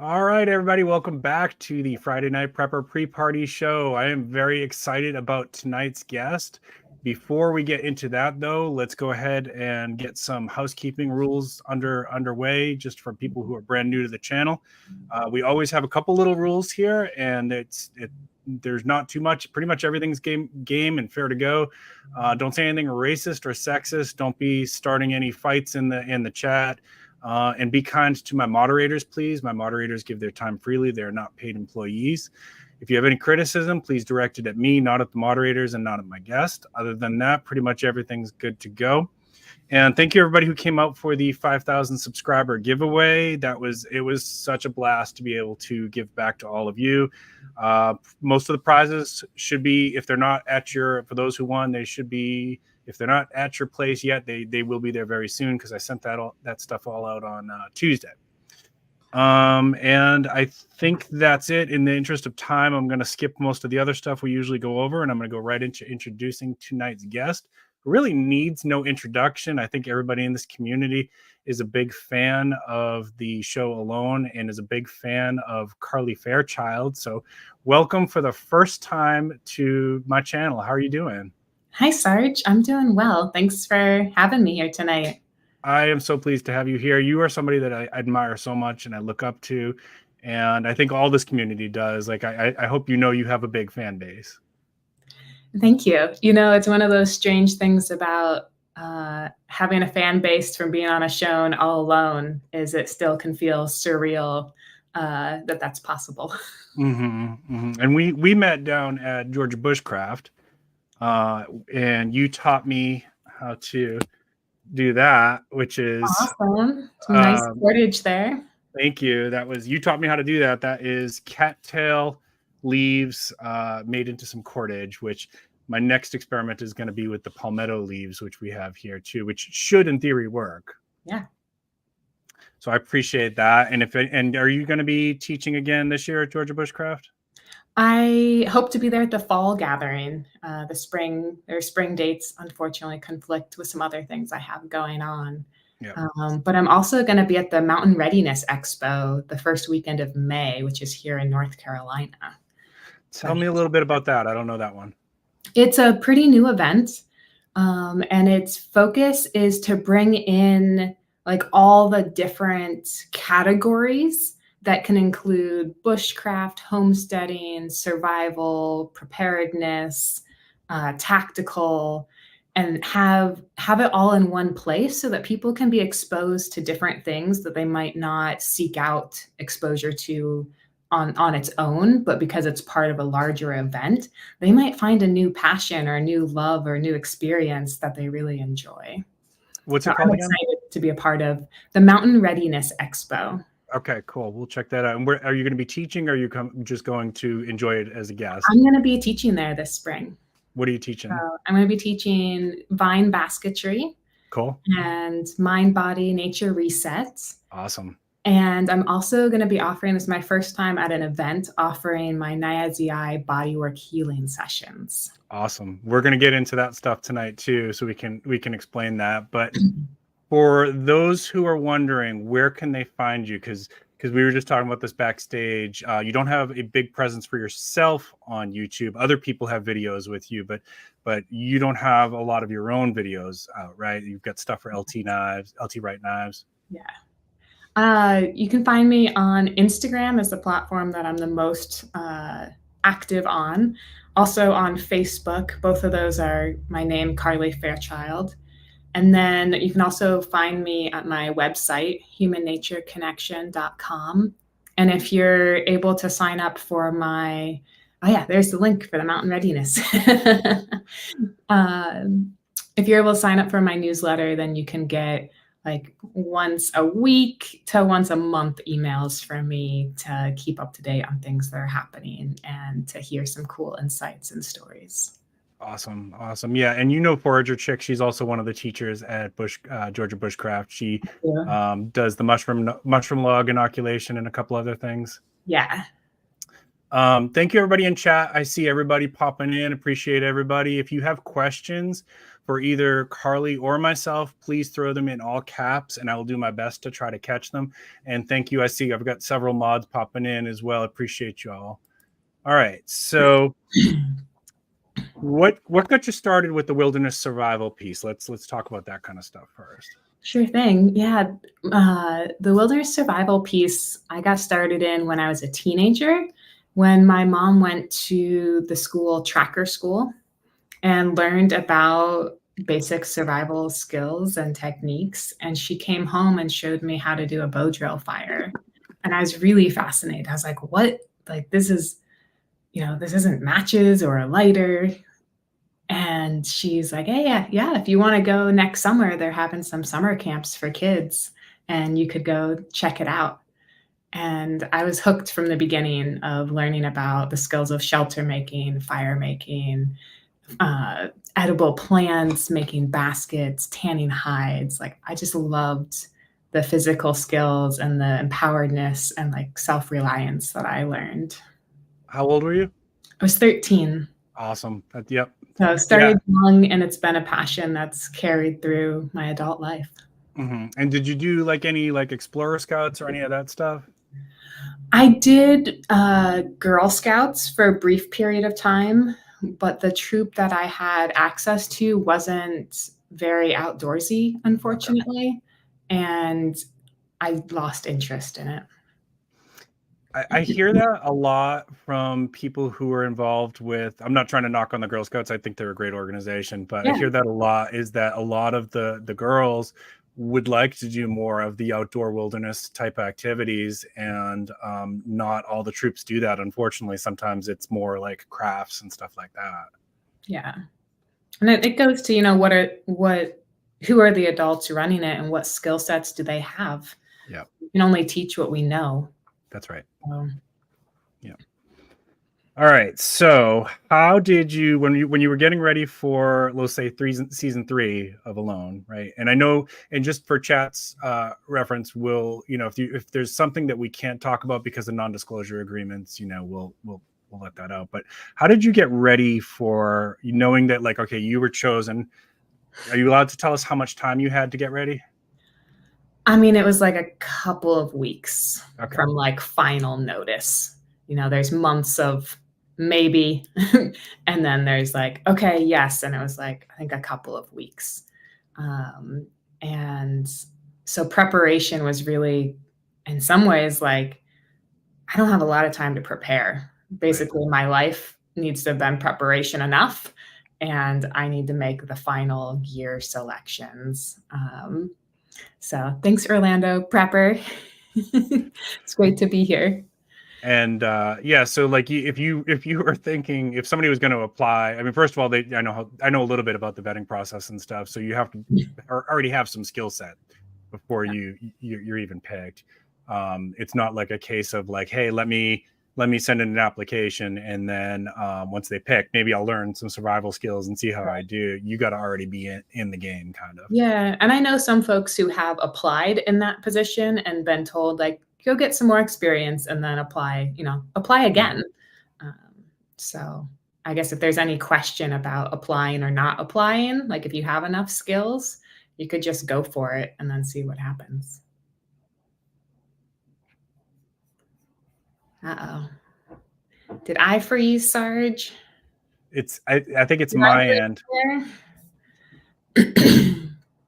All right, everybody, welcome back to the Friday Night Prepper pre-party show. I am very excited about tonight's guest. Before we get into that, though, let's go ahead and get some housekeeping rules underway, just for people who are brand new to the channel. We always have a couple little rules here, and there's not too much. Pretty much everything's game and fair to go. Don't say anything racist or sexist. Don't be starting any fights in the chat. And be kind to my moderators, please. My moderators give their time freely. They're not paid employees. If you have any criticism, please direct it at me, not at the moderators and not at my guest. Other than that, pretty much everything's good to go. And thank you, everybody who came out for the 5,000 subscriber giveaway. It was such a blast to be able to give back to all of you. Most of the prizes should be, if they're not at for those who won, they should be. If they're not at your place yet, they will be there very soon, because I sent that stuff all out on Tuesday. And I think that's it. In the interest of time, I'm going to skip most of the other stuff we usually go over, and I'm going to go right into introducing tonight's guest, who really needs no introduction. I think everybody in this community is a big fan of the show alone and is a big fan of Carleigh Fairchild. So welcome for the first time to my channel. How are you doing? Hi, Sarge. I'm doing well. Thanks for having me here tonight. I am so pleased to have you here. You are somebody that I admire so much and I look up to, and I think all this community does. Like, I hope you know you have a big fan base. Thank you. You know, it's one of those strange things about having a fan base from being on a show and all alone, is it still can feel surreal that that's possible. And we met down at Georgia Bushcraft, and you taught me how to do that, which is awesome. Some nice footage there. Thank you. You taught me how to do that. That is cattail leaves made into some cordage, which my next experiment is going to be with the palmetto leaves, which we have here too, which should in theory work. Yeah. So I appreciate that. And are you going to be teaching again this year at Georgia Bushcraft? I hope to be there at the fall gathering. Their spring dates unfortunately conflict with some other things I have going on. Yeah. But I'm also going to be at the Mountain Readiness Expo the first weekend of May, which is here in North Carolina. Tell me a little bit about that. I don't know that one. It's a pretty new event, and its focus is to bring in like all the different categories that can include bushcraft, homesteading, survival, preparedness, tactical, and have it all in one place so that people can be exposed to different things that they might not seek out exposure to on its own, but because it's part of a larger event, they might find a new passion or a new love or a new experience that they really enjoy. What's it called again? I'm excited to be a part of the Mountain Readiness Expo. Okay, cool. We'll check that out. And where are you going to be teaching, or are you just going to enjoy it as a guest? I'm going to be teaching there this spring. What are you teaching? I'm going to be teaching vine basketry. Cool. And mind, body, nature resets. Awesome. And I'm also going to be offering, this is my first time at an event, offering my Nyazi bodywork healing sessions. Awesome. We're going to get into that stuff tonight too, so we can explain that. But for those who are wondering, where can they find you? Because we were just talking about this backstage. You don't have a big presence for yourself on YouTube. Other people have videos with you, but you don't have a lot of your own videos out, right? You've got stuff for LT Right Knives. Yeah. You can find me on Instagram as the platform that I'm the most active on. Also on Facebook. Both of those are my name, Carleigh Fairchild. And then you can also find me at my website, humannatureconnection.com. And if you're able to sign up for my, there's the link for the Mountain Readiness. If you're able to sign up for my newsletter, then you can get like once a week to once a month emails from me to keep up to date on things that are happening and to hear some cool insights and stories. Awesome. Yeah, and you know Forager Chick, she's also one of the teachers at Georgia Bushcraft. She does the mushroom log inoculation and a couple other things. Yeah. Thank you, everybody in chat. I see everybody popping in. Appreciate everybody. If you have questions for either Carleigh or myself, please throw them in all caps and I will do my best to try to catch them. And thank you. I see I've got several mods popping in as well. Appreciate you all. All right. So what got you started with the wilderness survival piece? Let's talk about that kind of stuff first. Sure thing. Yeah. The wilderness survival piece I got started in when I was a teenager, when my mom went to the school, Tracker School, and learned about basic survival skills and techniques. And she came home and showed me how to do a bow drill fire. And I was really fascinated. I was like, what? Like, this is, this isn't matches or a lighter. And she's like, hey, yeah, if you want to go next summer, they're having some summer camps for kids and you could go check it out. And I was hooked from the beginning of learning about the skills of shelter making, fire making, edible plants, making baskets, tanning hides. Like, I just loved the physical skills and the empoweredness and like self-reliance that I learned. How old were you? I was 13. Awesome. Yep. So I started young, and it's been a passion that's carried through my adult life. Mm-hmm. And did you do like any like Explorer Scouts or any of that stuff? I did Girl Scouts for a brief period of time, but the troop that I had access to wasn't very outdoorsy, unfortunately. Okay. And I lost interest in it. I hear that a lot from people who are involved with, I'm not trying to knock on the Girl Scouts. I think they're a great organization, but yeah. I hear that a lot, is that a lot of the girls would like to do more of the outdoor wilderness type activities, and not all the troops do that. Unfortunately, sometimes it's more like crafts and stuff like that. Yeah. And it goes to, who are the adults running it and what skill sets do they have? Yeah. We can only teach what we know. That's right. Yeah. All right. So how did you, when you were getting ready for, let's say, season 3 of Alone, right? And I know, and just for chat's reference, we'll, if there's something that we can't talk about because of non-disclosure agreements, we'll let that out. But how did you get ready for knowing that, like, okay, you were chosen? Are you allowed to tell us how much time you had to get ready? I mean, it was like a couple of weeks from like final notice. There's months of maybe, and then there's like, okay, yes. And it was like, I think a couple of weeks. And so preparation was really, in some ways, like, I don't have a lot of time to prepare. Basically, my life needs to have been preparation enough, and I need to make the final gear selections. So thanks, Orlando Prepper. It's great to be here. And so like, if you were thinking, if somebody was going to apply, I mean, first of all, I know a little bit about the vetting process and stuff, so you have to already have some skill set before you're even picked. It's not like a case of like, hey, let me send in an application, and then once they pick, maybe I'll learn some survival skills and see how I do. You got to already be in the game, kind of. Yeah, and I know some folks who have applied in that position and been told, like, go get some more experience and then apply again. So I guess if there's any question about applying or not applying, like if you have enough skills, you could just go for it and then see what happens. Uh-oh. Did I freeze, Sarge? I think it's my end.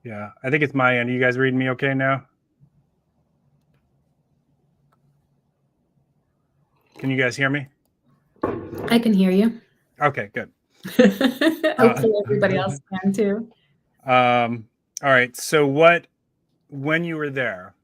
Yeah, I think it's my end. Are you guys reading me okay now? Can you guys hear me? I can hear you. Okay, good. Hopefully everybody else can too. All right. So when you were there,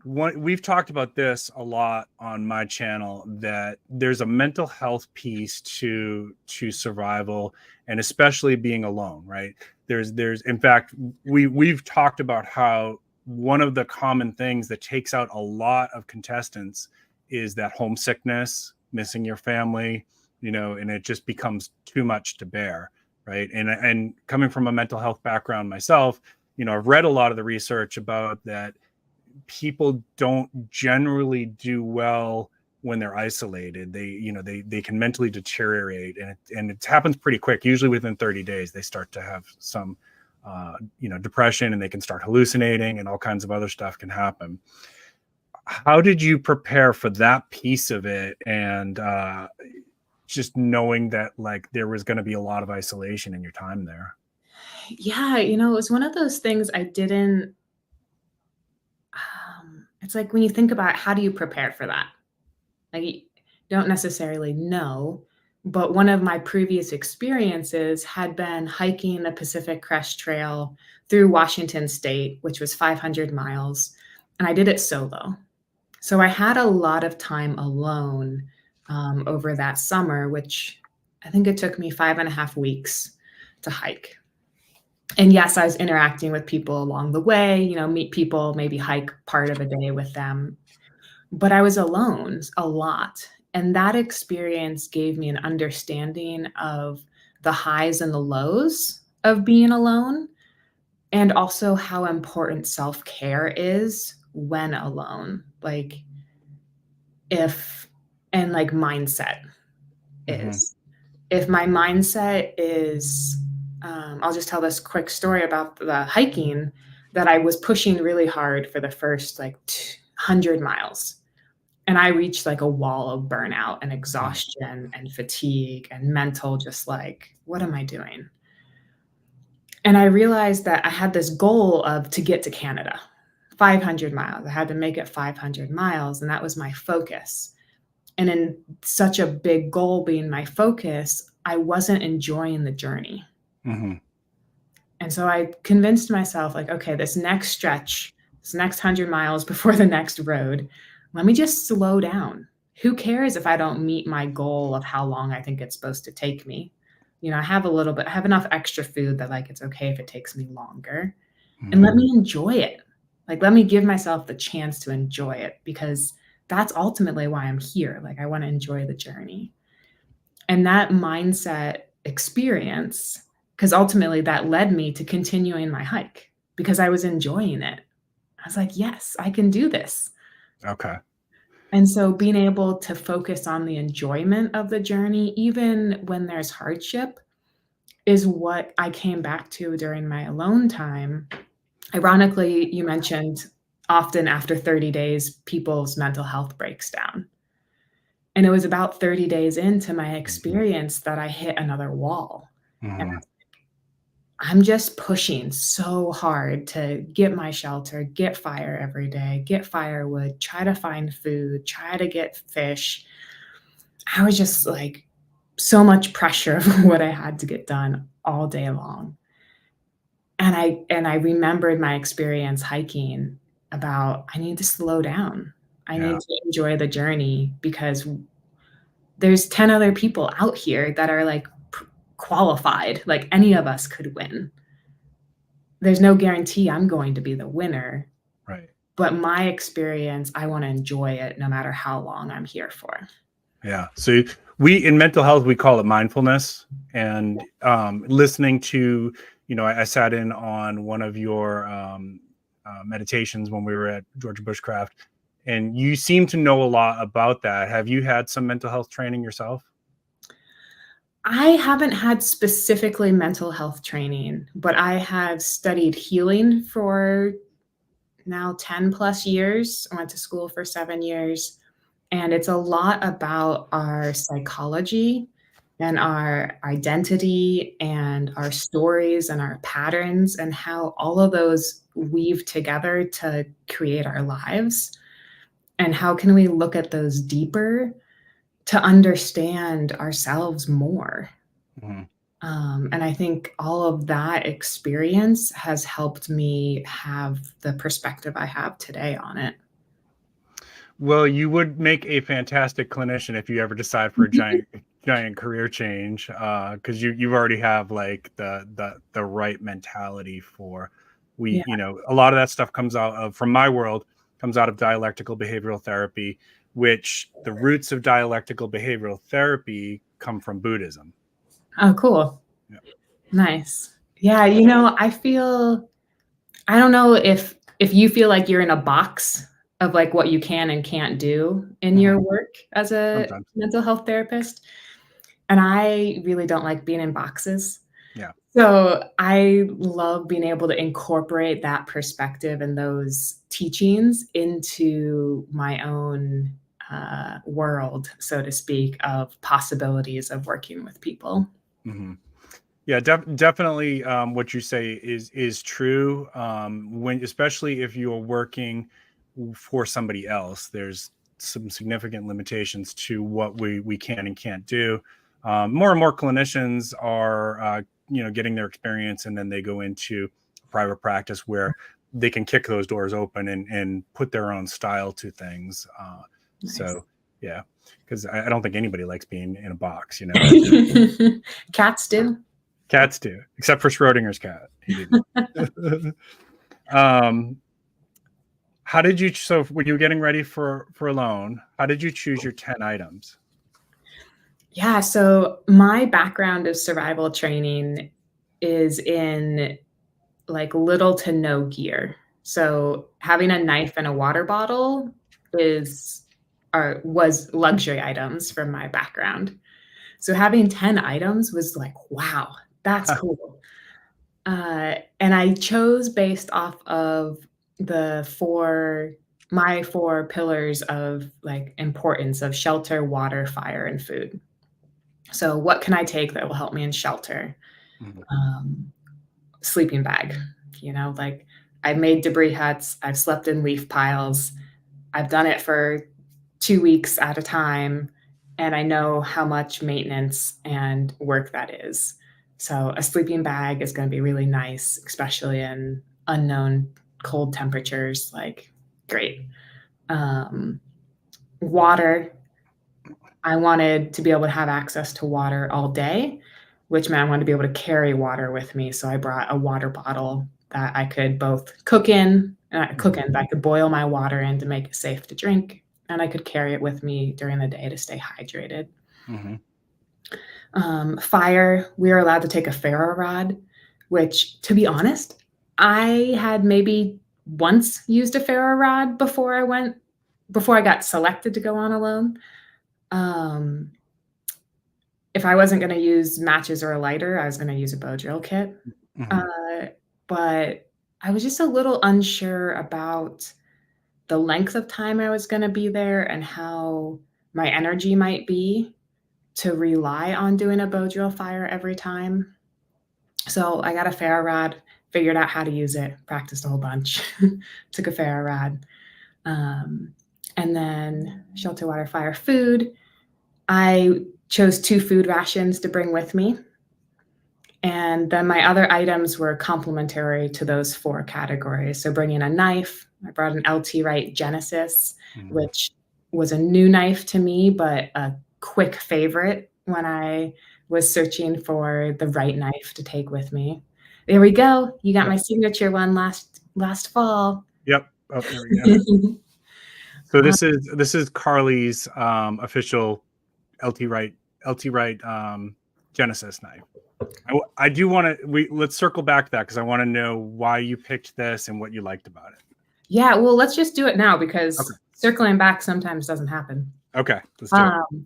we've talked about this a lot on my channel, that there's a mental health piece to survival, and especially being alone, right? There's in fact, we've talked about how one of the common things that takes out a lot of contestants is that homesickness, missing your family, and it just becomes too much to bear, right? And coming from a mental health background myself, I've read a lot of the research about that. People don't generally do well when they're isolated. They can mentally deteriorate, and it happens pretty quick. Usually within 30 days, they start to have some, depression, and they can start hallucinating, and all kinds of other stuff can happen. How did you prepare for that piece of it? And just knowing that like there was going to be a lot of isolation in your time there. Yeah, it was one of those things I didn't. It's like when you think about how do you prepare for that? Like, you don't necessarily know, but one of my previous experiences had been hiking the Pacific Crest Trail through Washington State, which was 500 miles, and I did it solo. So I had a lot of time alone over that summer, which I think it took me 5.5 weeks to hike. And yes, I was interacting with people along the way, meet people, maybe hike part of a day with them. But I was alone a lot. And that experience gave me an understanding of the highs and the lows of being alone, and also how important self-care is when alone. Like mindset is. If my mindset is, I'll just tell this quick story about the hiking, that I was pushing really hard for the first 100 miles. And I reached like a wall of burnout and exhaustion and fatigue and mental, just like, what am I doing? And I realized that I had this goal to get to Canada, 500 miles. I had to make it 500 miles, and that was my focus. And in such a big goal being my focus, I wasn't enjoying the journey. Mm-hmm. And so I convinced myself, like, okay, this next stretch, this next 100 miles before the next road, let me just slow down. Who cares if I don't meet my goal of how long I think it's supposed to take me? I have enough extra food that it's okay if it takes me longer. Mm-hmm. And let me enjoy it. Let me give myself the chance to enjoy it, because that's ultimately why I'm here. I want to enjoy the journey. And that mindset experience, because ultimately that led me to continuing my hike, because I was enjoying it. I was like, yes, I can do this. Okay. And so being able to focus on the enjoyment of the journey, even when there's hardship, is what I came back to during my alone time. Ironically, you mentioned often after 30 days, people's mental health breaks down. And it was about 30 days into my experience that I hit another wall. Mm-hmm. And I'm just pushing so hard to get my shelter, get fire every day, get firewood, try to find food, try to get fish. I was just so much pressure of what I had to get done all day long. And I remembered my experience hiking about, I need to slow down. I need to enjoy the journey, because there's 10 other people out here that are qualified. Any of us could win. There's no guarantee I'm going to be the winner. Right. But my experience, I want to enjoy it no matter how long I'm here for. Yeah. So in mental health, we call it mindfulness. And listening to, I sat in on one of your meditations when we were at Georgia Bushcraft, and you seem to know a lot about that. Have you had some mental health training yourself? I haven't had specifically mental health training, but I have studied healing for now 10 plus years. I went to school for 7 years, and it's a lot about our psychology and our identity and our stories and our patterns, and how all of those weave together to create our lives. And how can we look at those deeper to understand ourselves more? Mm-hmm. And I think all of that experience has helped me have the perspective I have today on it. Well, you would make a fantastic clinician if you ever decide for a giant career change, because you already have the right mentality for a lot of that stuff comes out of, from my world, comes out of dialectical behavioral therapy, which the roots of dialectical behavioral therapy come from Buddhism. Oh, cool. Yeah. Nice. Yeah. I don't know if you feel like you're in a box of like what you can and can't do in your work as a Sometimes. mental health therapist. And I really don't like being in boxes. Yeah. So I love being able to incorporate that perspective and those teachings into my own world, so to speak, of possibilities of working with people. Mm-hmm. Yeah, definitely. What you say is true. When, especially if you're working for somebody else, there's some significant limitations to what we can and can't do. More and more clinicians are, getting their experience, and then they go into private practice where they can kick those doors open and put their own style to things. Nice. So, yeah, because I don't think anybody likes being in a box, Cats do. Cats do, except for Schrodinger's cat. He didn't. How did you? So when you were getting ready for a loan, how did you choose your 10 items? Yeah, so my background of survival training is in like little to no gear. So having a knife and a water bottle was luxury items from my background. So having 10 items was like, wow, that's cool. And I chose based off of my four pillars of like importance of shelter, water, fire, and food. So what can I take that will help me in shelter? Sleeping bag, like I've made debris huts. I've slept in leaf piles. I've done it for 2 weeks at a time. And I know how much maintenance and work that is. So a sleeping bag is going to be really nice, especially in unknown cold temperatures, like great. Water, I wanted to be able to have access to water all day, which meant I wanted to be able to carry water with me. So I brought a water bottle that I could both cook in, I could boil my water in to make it safe to drink. And I could carry it with me during the day to stay hydrated. Fire, we were allowed to take a ferro rod, which, to be honest, I had maybe once used a ferro rod before I got selected to go on a loan. If I wasn't going to use matches or a lighter, I was going to use a bow drill kit. But I was just a little unsure about the length of time I was going to be there and how my energy might be to rely on doing a bow drill fire every time. So I got a ferro rod, figured out how to use it, practiced a whole bunch, took a ferro rod. And then shelter, water, fire, food. I chose 2 food rations to bring with me. And then my other items were complementary to those 4 categories. So bringing a knife, I brought an LT Wright Genesis, which was a new knife to me, but a quick favorite when I was searching for the right knife to take with me. There we go. You got my signature one last fall. Yep. Oh, there we go. So this is Carleigh's official LT Wright Genesis knife. I do want to let's circle back to that because I want to know why you picked this and what you liked about it. Yeah, well, let's just do it now because circling back sometimes doesn't happen. Okay, let's do it.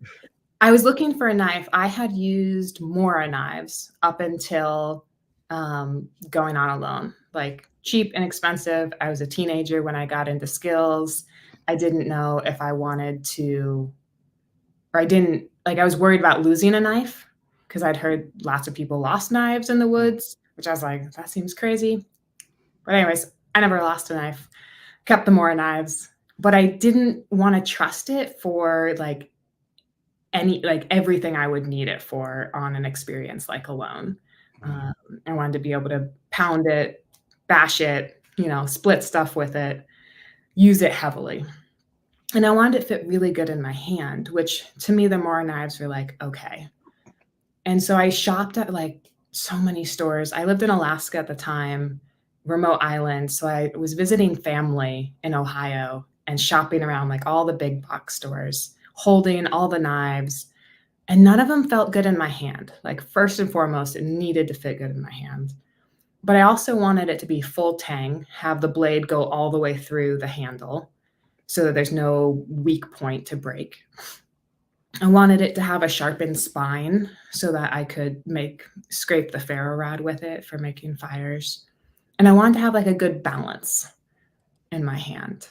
I was looking for a knife. I had used Mora knives up until going on a loan, like cheap and expensive. I was a teenager when I got into skills. I didn't know if I wanted to, or I was worried about losing a knife because I'd heard lots of people lost knives in the woods, which I was like, that seems crazy. But anyways, I never lost a knife, kept the Mora knives, but I didn't want to trust it for everything I would need it for on an experience like a loan. I wanted to be able to pound it, bash it, split stuff with it, use it heavily. And I wanted it to fit really good in my hand, which to me, the Mora knives were like, okay. And so I shopped at so many stores. I lived in Alaska at the time, remote island. So I was visiting family in Ohio and shopping around all the big box stores, holding all the knives, and none of them felt good in my hand. First and foremost, it needed to fit good in my hand. But I also wanted it to be full tang, have the blade go all the way through the handle. so that there's no weak point to break. I wanted it to have a sharpened spine so that I could scrape the ferro rod with it for making fires. And I wanted to have like a good balance in my hand.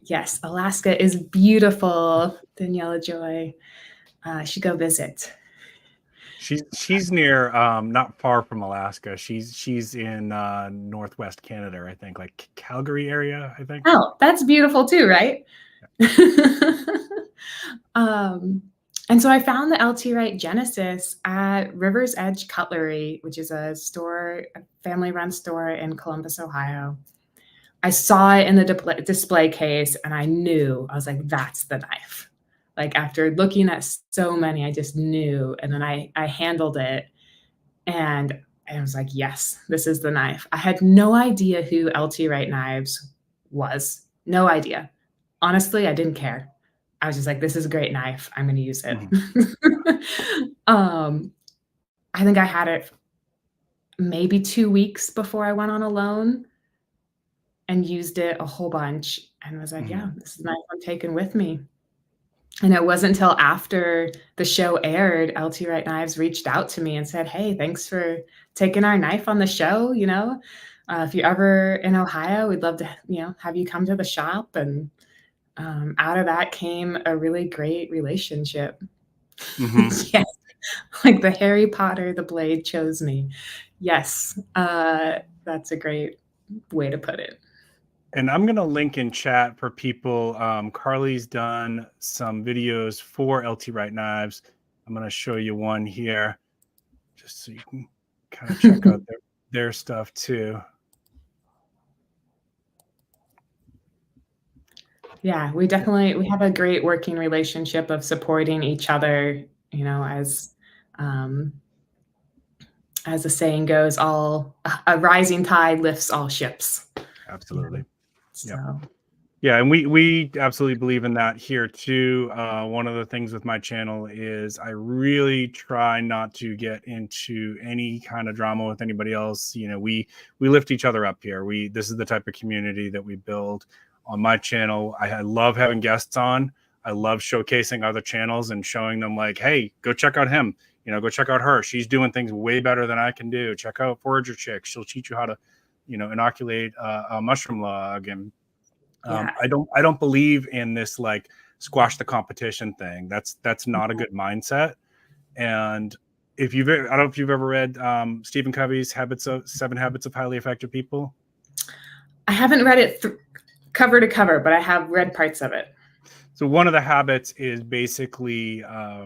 Yes, Alaska is beautiful. Daniela Joy, should go visit. She's near, not far from Alaska. She's in northwest Canada, I think, like Calgary area, I think. Oh, that's beautiful too, right? And so I found the LT Wright Genesis at River's Edge Cutlery, which is a family-run store in Columbus, Ohio. I saw it in the display case, and I was like, that's the knife. Like, after looking at so many, I just knew. And then I handled it, and I was like, yes, this is the knife. I had no idea who LT Wright Knives was. No idea. Honestly, I didn't care. I was just like, this is a great knife. I'm going to use it. I think I had it maybe 2 weeks before I went on a loan and used it a whole bunch, and was like, yeah, this is a knife I'm taking with me. And it wasn't until after the show aired, LT Wright Knives reached out to me and said, hey, thanks for taking our knife on the show. If you're ever in Ohio, we'd love to, have you come to the shop. And out of that came a really great relationship. Yes. Like the Harry Potter, the blade chose me. Yes. That's a great way to put it. And I'm going to link in chat for people. Carleigh's done some videos for LT Wright Knives. I'm going to show you one here just so you can kind of check out their stuff too. Yeah, we have a great working relationship of supporting each other, as the saying goes, a rising tide lifts all ships. Absolutely. So. Yeah, and we absolutely believe in that here too. One of the things with my channel is I really try not to get into any kind of drama with anybody else. We lift each other up here. This is the type of community that we build on my channel. I love having guests on. I love showcasing other channels and showing them like, hey, go check out him. Go check out her. She's doing things way better than I can do. Check out Forager Chick. She'll teach you how to, inoculate a mushroom log. And I don't believe in this like squash the competition thing. That's not a good mindset. And I don't know if you've ever read Stephen Covey's 7 Habits of Highly Effective People. I haven't read it cover to cover, but I have read parts of it. So one of the habits is basically, how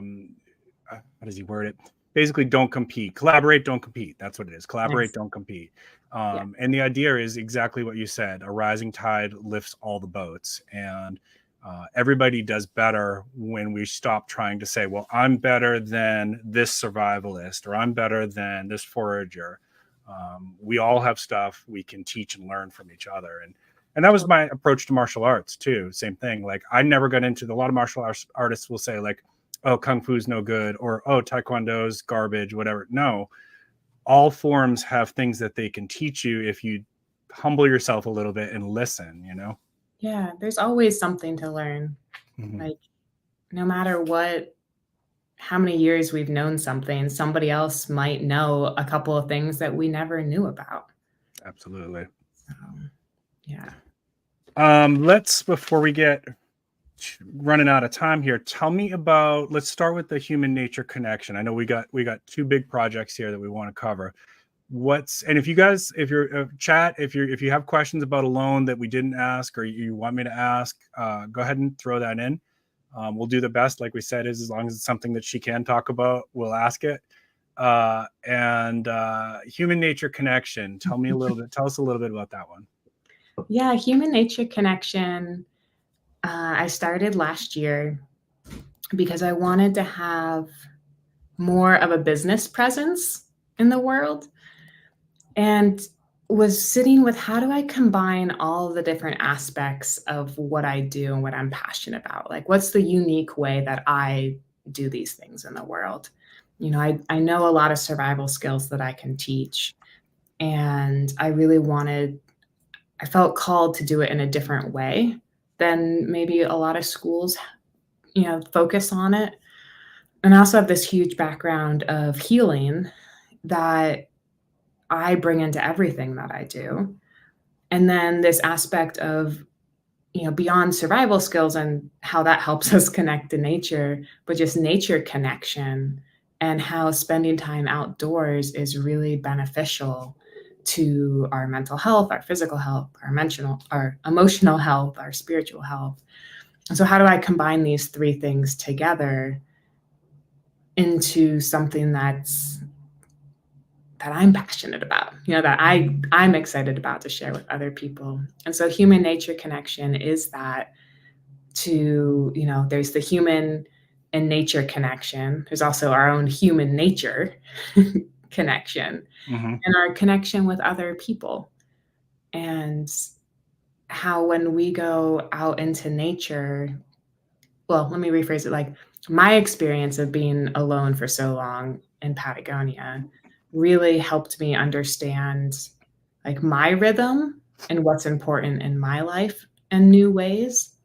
does he word it? Basically, don't compete. Collaborate, don't compete. That's what it is. Collaborate, don't compete. And the idea is exactly what you said. A rising tide lifts all the boats. And everybody does better when we stop trying to say, well, I'm better than this survivalist, or I'm better than this forager. We all have stuff we can teach and learn from each other. And that was my approach to martial arts too. Same thing. Like, I never got into a lot of martial artists will say like, oh, Kung Fu's no good, or, oh, Taekwondo's garbage, whatever. No, all forms have things that they can teach you if you humble yourself a little bit and listen, Yeah, there's always something to learn. Like, no matter how many years we've known something, somebody else might know a couple of things that we never knew about. Absolutely. So, yeah. Before we get running out of time here, tell me about, let's start with the human nature connection. I know we got 2 big projects here that we want to cover. And if you guys, if you're chat, if you have questions about a loan that we didn't ask, or you want me to ask, go ahead and throw that in. We'll do the best, like we said, as long as it's something that she can talk about, we'll ask it. And human nature connection, tell us a little bit about that one. Yeah, human nature connection. I started last year because I wanted to have more of a business presence in the world, and was sitting with, how do I combine all the different aspects of what I do and what I'm passionate about? Like, what's the unique way that I do these things in the world? I know a lot of survival skills that I can teach, and I really wanted I felt called to do it in a different way than maybe a lot of schools, focus on it. And I also have this huge background of healing that I bring into everything that I do. And then this aspect of, beyond survival skills and how that helps us connect to nature, but just nature connection and how spending time outdoors is really beneficial to our mental health, our physical health, our emotional health, our spiritual health. And so how do I combine these three things together into something that I'm passionate about, that I'm excited about to share with other people? And so human nature connection is that there's the human and nature connection. There's also our own human nature connection and our connection with other people. And how when we go out into nature, well, let me rephrase it. Like my experience of being alone for so long in Patagonia really helped me understand like my rhythm and what's important in my life in new ways.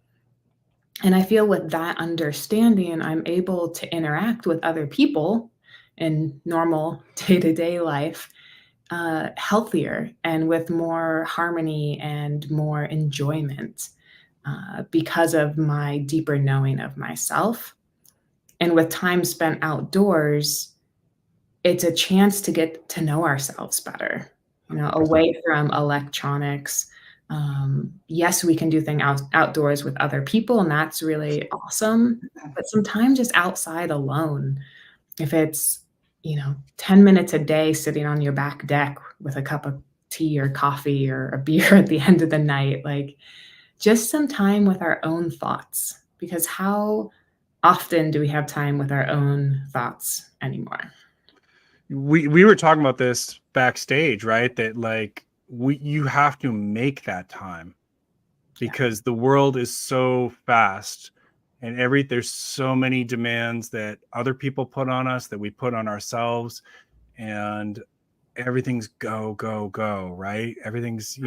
And I feel with that understanding, I'm able to interact with other people in normal day-to-day life healthier and with more harmony and more enjoyment because of my deeper knowing of myself. And with time spent outdoors, it's a chance to get to know ourselves better, away from electronics. Yes, we can do things outdoors with other people, and that's really awesome. But sometimes just outside alone, if it's, 10 minutes a day sitting on your back deck with a cup of tea or coffee or a beer at the end of the night, like just some time with our own thoughts, because how often do we have time with our own thoughts anymore? We were talking about this backstage, right? That like you have to make that time because the world is so fast and there's so many demands that other people put on us that we put on ourselves, and everything's go, go, go, right? Everything's,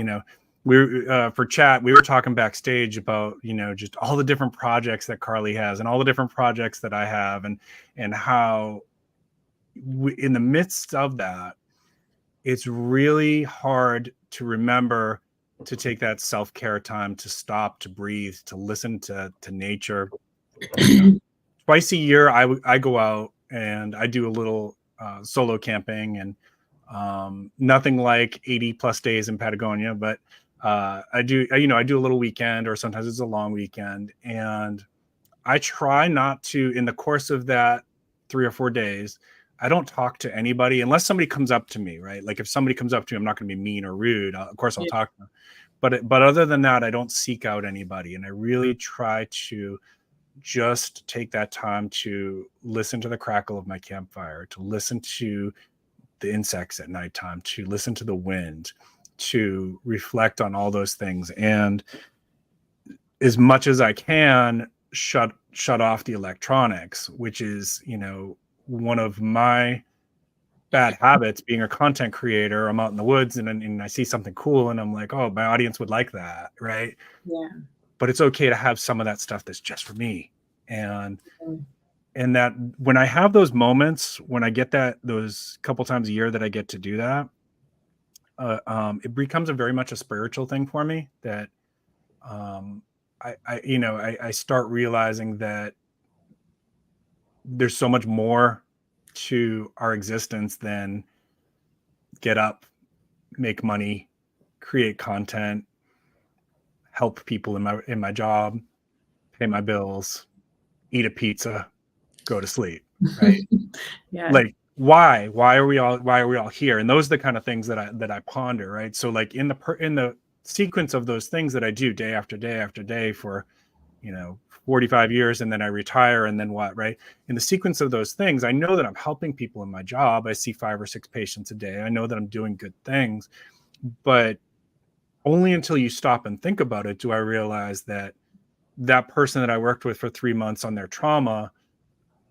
we're for chat, we were talking backstage about, just all the different projects that Carleigh has and all the different projects that I have, and how in the midst of that, it's really hard to remember to take that self-care time, to stop, to breathe, to listen to nature. Twice a year, I go out and I do a little solo camping, and nothing like 80 plus days in Patagonia, but I do a little weekend, or sometimes it's a long weekend, and I try not to, in the course of that 3 or 4 days, I don't talk to anybody unless somebody comes up to me, right? Like if somebody comes up to me, I'm not going to be mean or rude. Of course, I'll talk to them. But other than that, I don't seek out anybody. And I really try to just take that time to listen to the crackle of my campfire, to listen to the insects at nighttime, to listen to the wind, to reflect on all those things. And as much as I can, shut off the electronics, which is, one of my bad habits being a content creator. I'm out in the woods and I see something cool and I'm like, oh, my audience would like that, right? Yeah. But it's okay to have some of that stuff that's just for me. And that when I have those moments, when I get those couple times a year that I get to do that, it becomes very much a spiritual thing for me, that I start realizing that there's so much more to our existence than get up, make money, create content, help people in my job, pay my bills, eat a pizza, go to sleep, right? Yeah. Like why are we all here? And those are the kind of things that I ponder, right? So like in the sequence of those things that I do day after day after day for 45 years, and then I retire, and then what, right? In the sequence of those things, I know that I'm helping people in my job. I see 5 or 6 patients a day. I know that I'm doing good things, but only until you stop and think about it do I realize that person that I worked with for 3 months on their trauma,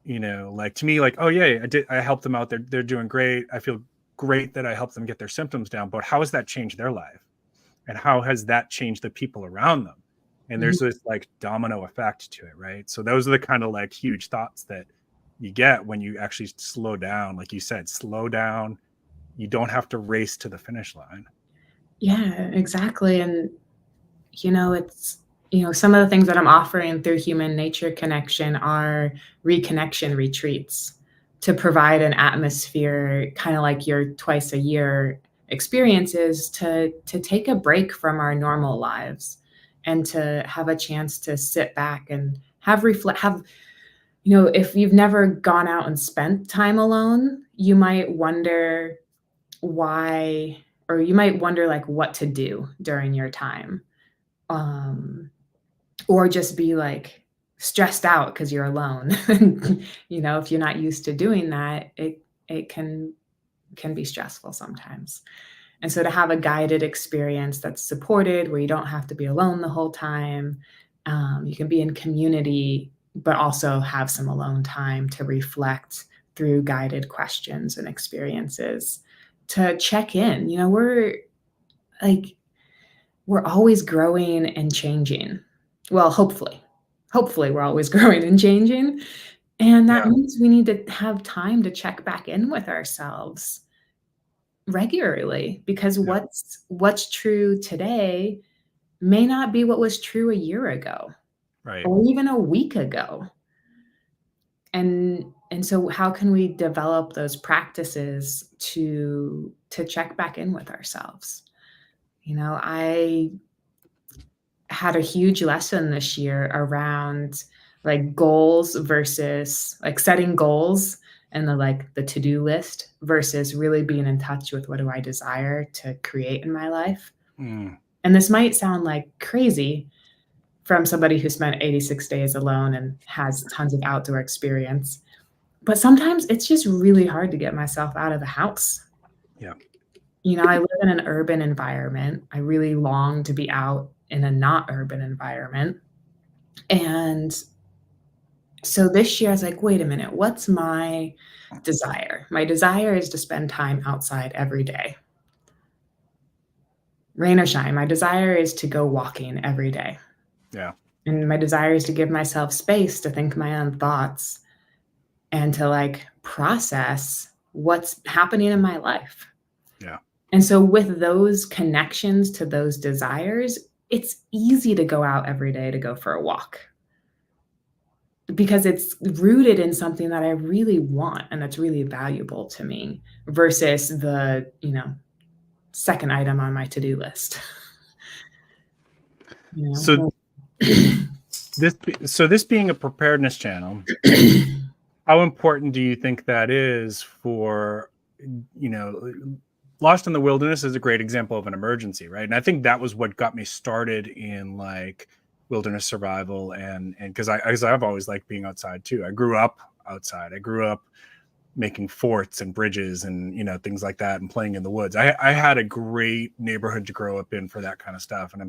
like to me, like, oh yeah, I helped them out. They're doing great. I feel great that I helped them get their symptoms down, but how has that changed their life? and how has that changed the people around them? And there's Mhm. this like domino effect to it, right? So those are the kind of like huge thoughts that you get when you actually slow down. Like you said, slow down. You don't have to race to the finish line. Yeah, exactly. And, it's, some of the things that I'm offering through human nature connection are reconnection retreats to provide an atmosphere, kind of like your twice a year experiences, to take a break from our normal lives and to have a chance to sit back and have if you've never gone out and spent time alone, you might wonder why, or you might wonder like what to do during your time. Um, or just be like stressed out because you're alone. If you're not used to doing that, it can be stressful sometimes. And so to have a guided experience that's supported, where you don't have to be alone the whole time, you can be in community, but also have some alone time to reflect through guided questions and experiences, to check in. Like we're always growing and changing. Well, hopefully we're always growing and changing. And that Yeah. means we need to have time to check back in with ourselves regularly, because Yeah. what's true today may not be what was true a year ago Right. or even a week ago. And so how can we develop those practices to check back in with ourselves? I had a huge lesson this year around like goals versus like setting goals and the to-do list versus really being in touch with what do I desire to create in my life. Mm. And this might sound like crazy from somebody who spent 86 days alone and has tons of outdoor experience, but sometimes it's just really hard to get myself out of the house. Yeah. I live in an urban environment. I really long to be out in a not urban environment. And so this year I was like, wait a minute, what's my desire? My desire is to spend time outside every day. Rain or shine, my desire is to go walking every day. Yeah. And my desire is to give myself space to think my own thoughts and to like process what's happening in my life. Yeah. And so with those connections to those desires, it's easy to go out every day to go for a walk because it's rooted in something that I really want and that's really valuable to me versus the, second item on my to-do list. So this being a preparedness channel, how important do you think that is for, Lost in the Wilderness is a great example of an emergency, right? And I think that was what got me started in like wilderness survival, and because I've always liked being outside too. I grew up outside. I grew up making forts and bridges and things like that, and playing in the woods. I had a great neighborhood to grow up in for that kind of stuff, and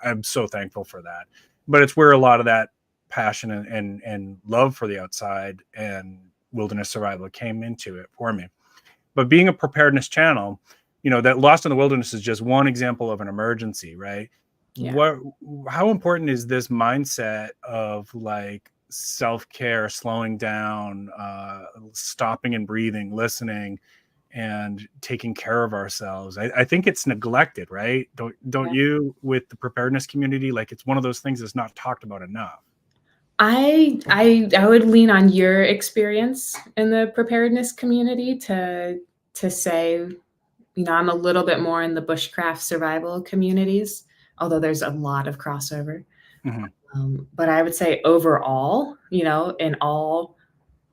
I'm so thankful for that. But it's where a lot of that passion and love for the outside and wilderness survival came into it for me. But being a preparedness channel, that Lost in the Wilderness is just one example of an emergency, right? Yeah. How important is this mindset of like self-care, slowing down, stopping and breathing, listening, and taking care of ourselves? I think it's neglected, right? Don't Yeah. you, with the preparedness community? Like, it's one of those things that's not talked about enough. I would lean on your experience in the preparedness community to say, I'm a little bit more in the bushcraft survival communities, although there's a lot of crossover. Mhm. But I would say overall, in all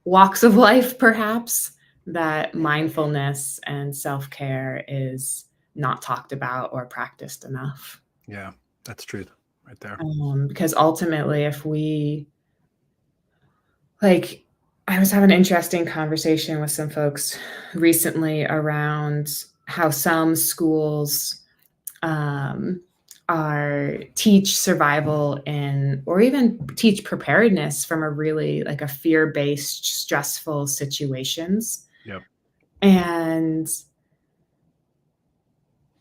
walks of life, perhaps, that mindfulness and self-care is not talked about or practiced enough. Yeah, that's truth right there. Because ultimately, if we like, I was having an interesting conversation with some folks recently around how some schools are teach survival or even teach preparedness from a really like a fear-based, stressful situations. Yep. And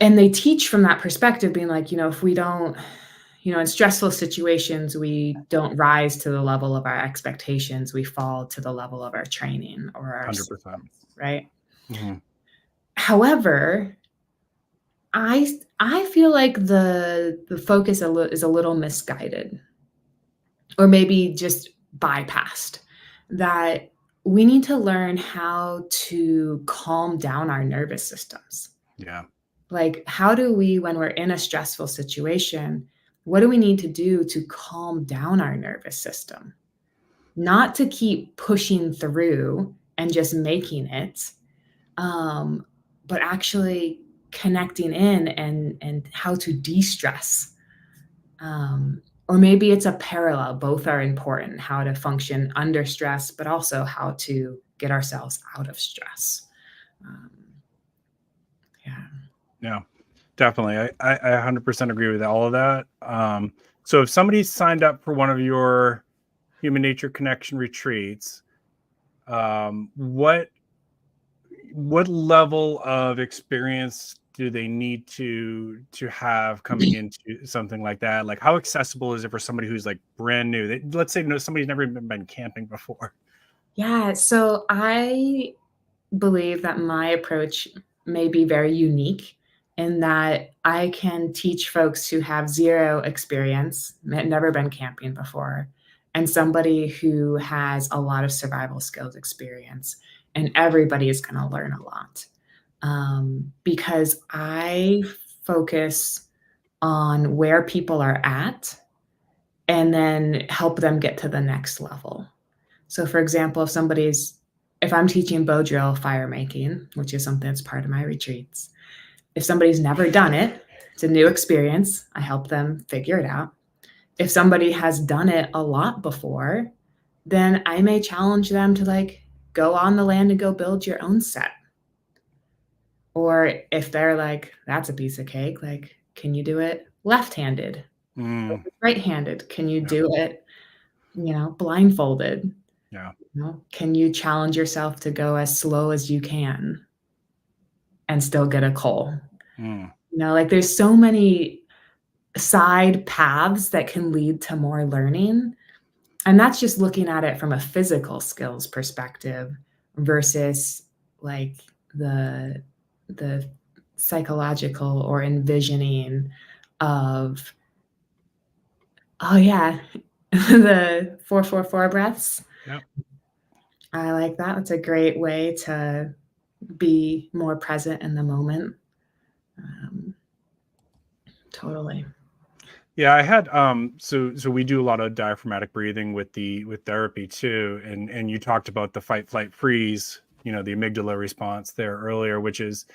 And they teach from that perspective, being like, if we don't, in stressful situations, we don't rise to the level of our expectations. We fall to the level of our training or our 100%. systems, right? Mm-hmm. However, I feel like the focus is a little misguided, or maybe just bypassed, that we need to learn how to calm down our nervous systems. Yeah. Like, how do we, when we're in a stressful situation, what do we need to do to calm down our nervous system? Not to keep pushing through and just making it, but actually connecting in and how to de-stress. Or maybe it's a parallel. Both are important, how to function under stress, but also how to get ourselves out of stress. Yeah, definitely. I 100% agree with all of that. So if somebody signed up for one of your human nature connection retreats, what level of experience do they need to have coming into something like that? Like, how accessible is it for somebody who's like brand new? Let's say somebody's never even been camping before. Yeah, so I believe that my approach may be very unique in that I can teach folks who have zero experience, never been camping before, and somebody who has a lot of survival skills experience. And everybody is going to learn a lot, because I focus on where people are at and then help them get to the next level. So for example, if I'm teaching bow drill fire making, which is something that's part of my retreats, if somebody's never done it, it's a new experience, I help them figure it out. If somebody has done it a lot before, then I may challenge them to like go on the land and go build your own set. Or if they're like, that's a piece of cake, like, can you do it left-handed? Right-handed? Can you do it, blindfolded? Yeah. Can you challenge yourself to go as slow as you can and still get a coal? Like there's so many side paths that can lead to more learning. And that's just looking at it from a physical skills perspective versus like the psychological or envisioning of, oh yeah, the 4-4-4 breaths. Yep. I like that. It's a great way to be more present in the moment. Totally. Yeah, I had so we do a lot of diaphragmatic breathing with therapy too, and you talked about the fight, flight, freeze, the amygdala response there earlier, which is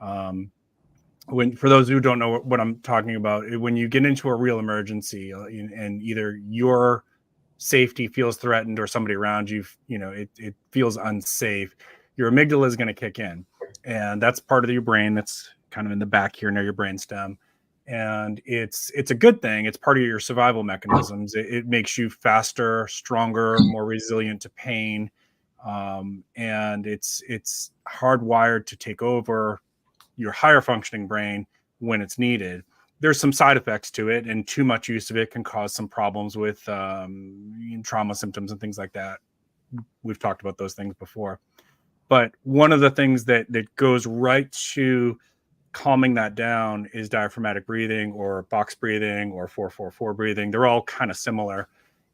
when, for those who don't know what I'm talking about, when you get into a real emergency and either your safety feels threatened or somebody around you, it feels unsafe, your amygdala is going to kick in, and that's part of your brain that's kind of in the back here near your brainstem. And it's a good thing. It's part of your survival mechanisms. It makes you faster, stronger, more resilient to pain, and it's hardwired to take over your higher functioning brain when it's needed. There's some side effects to it, and too much use of it can cause some problems with trauma symptoms and things like that. We've talked about those things before. But one of the things that goes right to calming that down is diaphragmatic breathing or box breathing or 4-4-4 breathing. They're all kind of similar.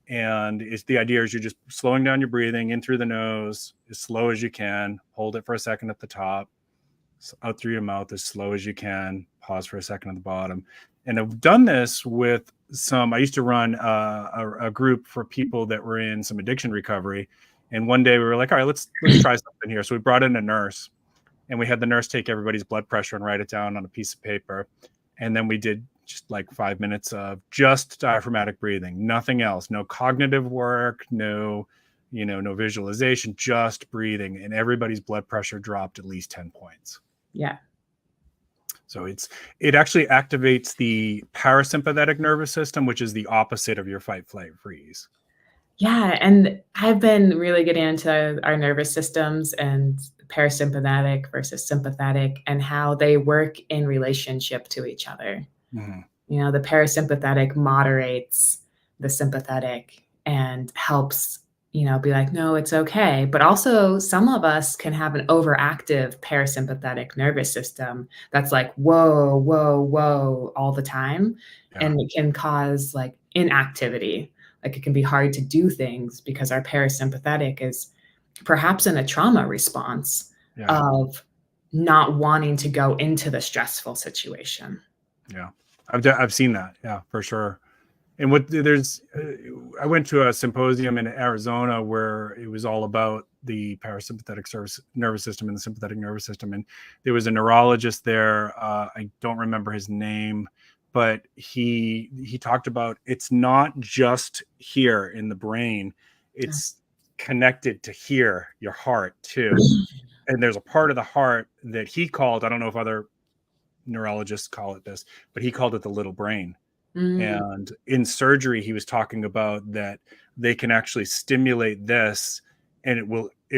And the idea is you're just slowing down your breathing in through the nose as slow as you can. Hold it for a second at the top, out through your mouth as slow as you can. Pause for a second at the bottom. And I've done this with I used to run a group for people that were in some addiction recovery. And one day we were like, all right, let's try something here. So we brought in a nurse, and we had the nurse take everybody's blood pressure and write it down on a piece of paper. And then we did just like 5 minutes of just diaphragmatic breathing, nothing else, no cognitive work, no visualization, just breathing. And everybody's blood pressure dropped at least 10 points. Yeah. So it actually activates the parasympathetic nervous system, which is the opposite of your fight, flight, freeze. Yeah, and I've been really getting into our nervous systems and parasympathetic versus sympathetic and how they work in relationship to each other. Mhm. You know, the parasympathetic moderates the sympathetic and helps, you know, be like, no, it's okay. But also, some of us can have an overactive parasympathetic nervous system that's like, whoa, whoa, whoa, all the time. Yeah. And it can cause like inactivity. Like it can be hard to do things because our parasympathetic is perhaps in a trauma response Yeah. of not wanting to go into the stressful situation. Yeah. I've seen that. Yeah, for sure. And what there's, I went to a symposium in Arizona where it was all about the parasympathetic nervous system and the sympathetic nervous system. And there was a neurologist there. I don't remember his name, but he talked about it's not just here in the brain; it's connected to here, your heart too. And there's a part of the heart that he called, I don't know if other neurologists call it this, but he called it the little brain. Mm. And in surgery, he was talking about that they can actually stimulate this, and it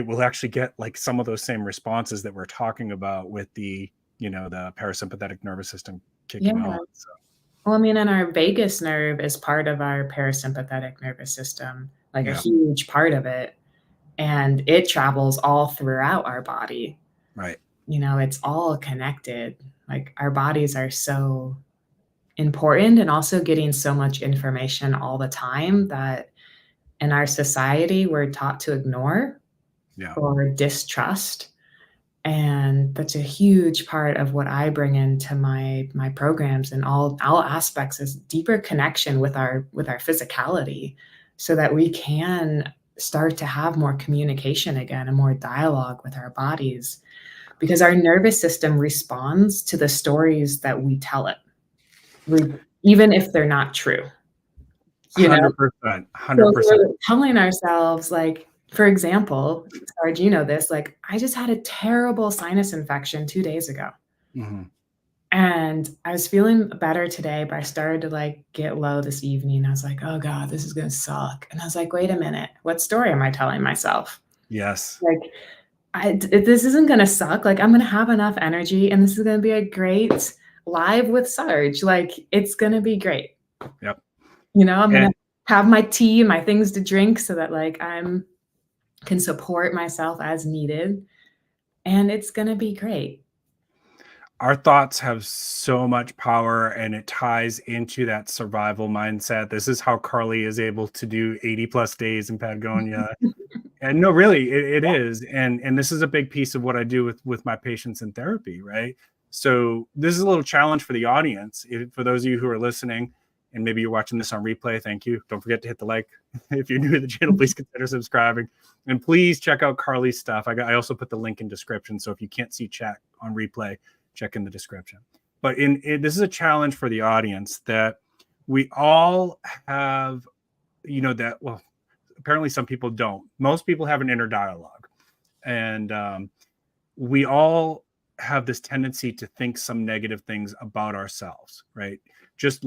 will actually get like some of those same responses that we're talking about with the, the parasympathetic nervous system kicking Yeah. on. So Well, I mean, and our vagus nerve is part of our parasympathetic nervous system, like a yeah, huge part of it. And it travels all throughout our body. right. You know, it's all connected. Like our bodies are so important and also getting so much information all the time that in our society we're taught to ignore Yeah. or distrust. And that's a huge part of what I bring into my programs and all aspects is deeper connection with our physicality so that we can start to have more communication again and more dialogue with our bodies because our nervous system responds to the stories that we tell it, even if they're not true. You know, 100%. so if 100%. we're telling ourselves, like, for example, Sarge, you know this, like, I just had a terrible sinus infection 2 days ago, Hmm. and I was feeling better today, but I started to, like, get low this evening. I was like, "Oh god, this is gonna suck," and I was like, "Wait a minute, what story am I telling myself?" Yes. Like, this isn't gonna suck, like, I'm gonna have enough energy, and this is gonna be a great live with Sarge, like, it's gonna be great. Yep. You know, I'm gonna And have my tea and my things to drink so that, like, I'm can support myself as needed, and it's gonna be great. our thoughts have so much power, and it ties into that survival mindset. This is how Carleigh is able to do 80 plus days in Patagonia. And no, really, it is. And this is a big piece of what I do with my patients in therapy, right? So this is a little challenge for the audience. For those of you who are listening, and maybe you're watching this on replay, thank you. Don't forget to hit the like. If you're new to the channel, please consider subscribing. And please check out Carleigh's stuff. I also put the link in description. So if you can't see chat on replay, check in the description. But this is a challenge for the audience that we all have, that, well, apparently some people don't. Most people have an inner dialogue. And we all have this tendency to think some negative things about ourselves, right? Just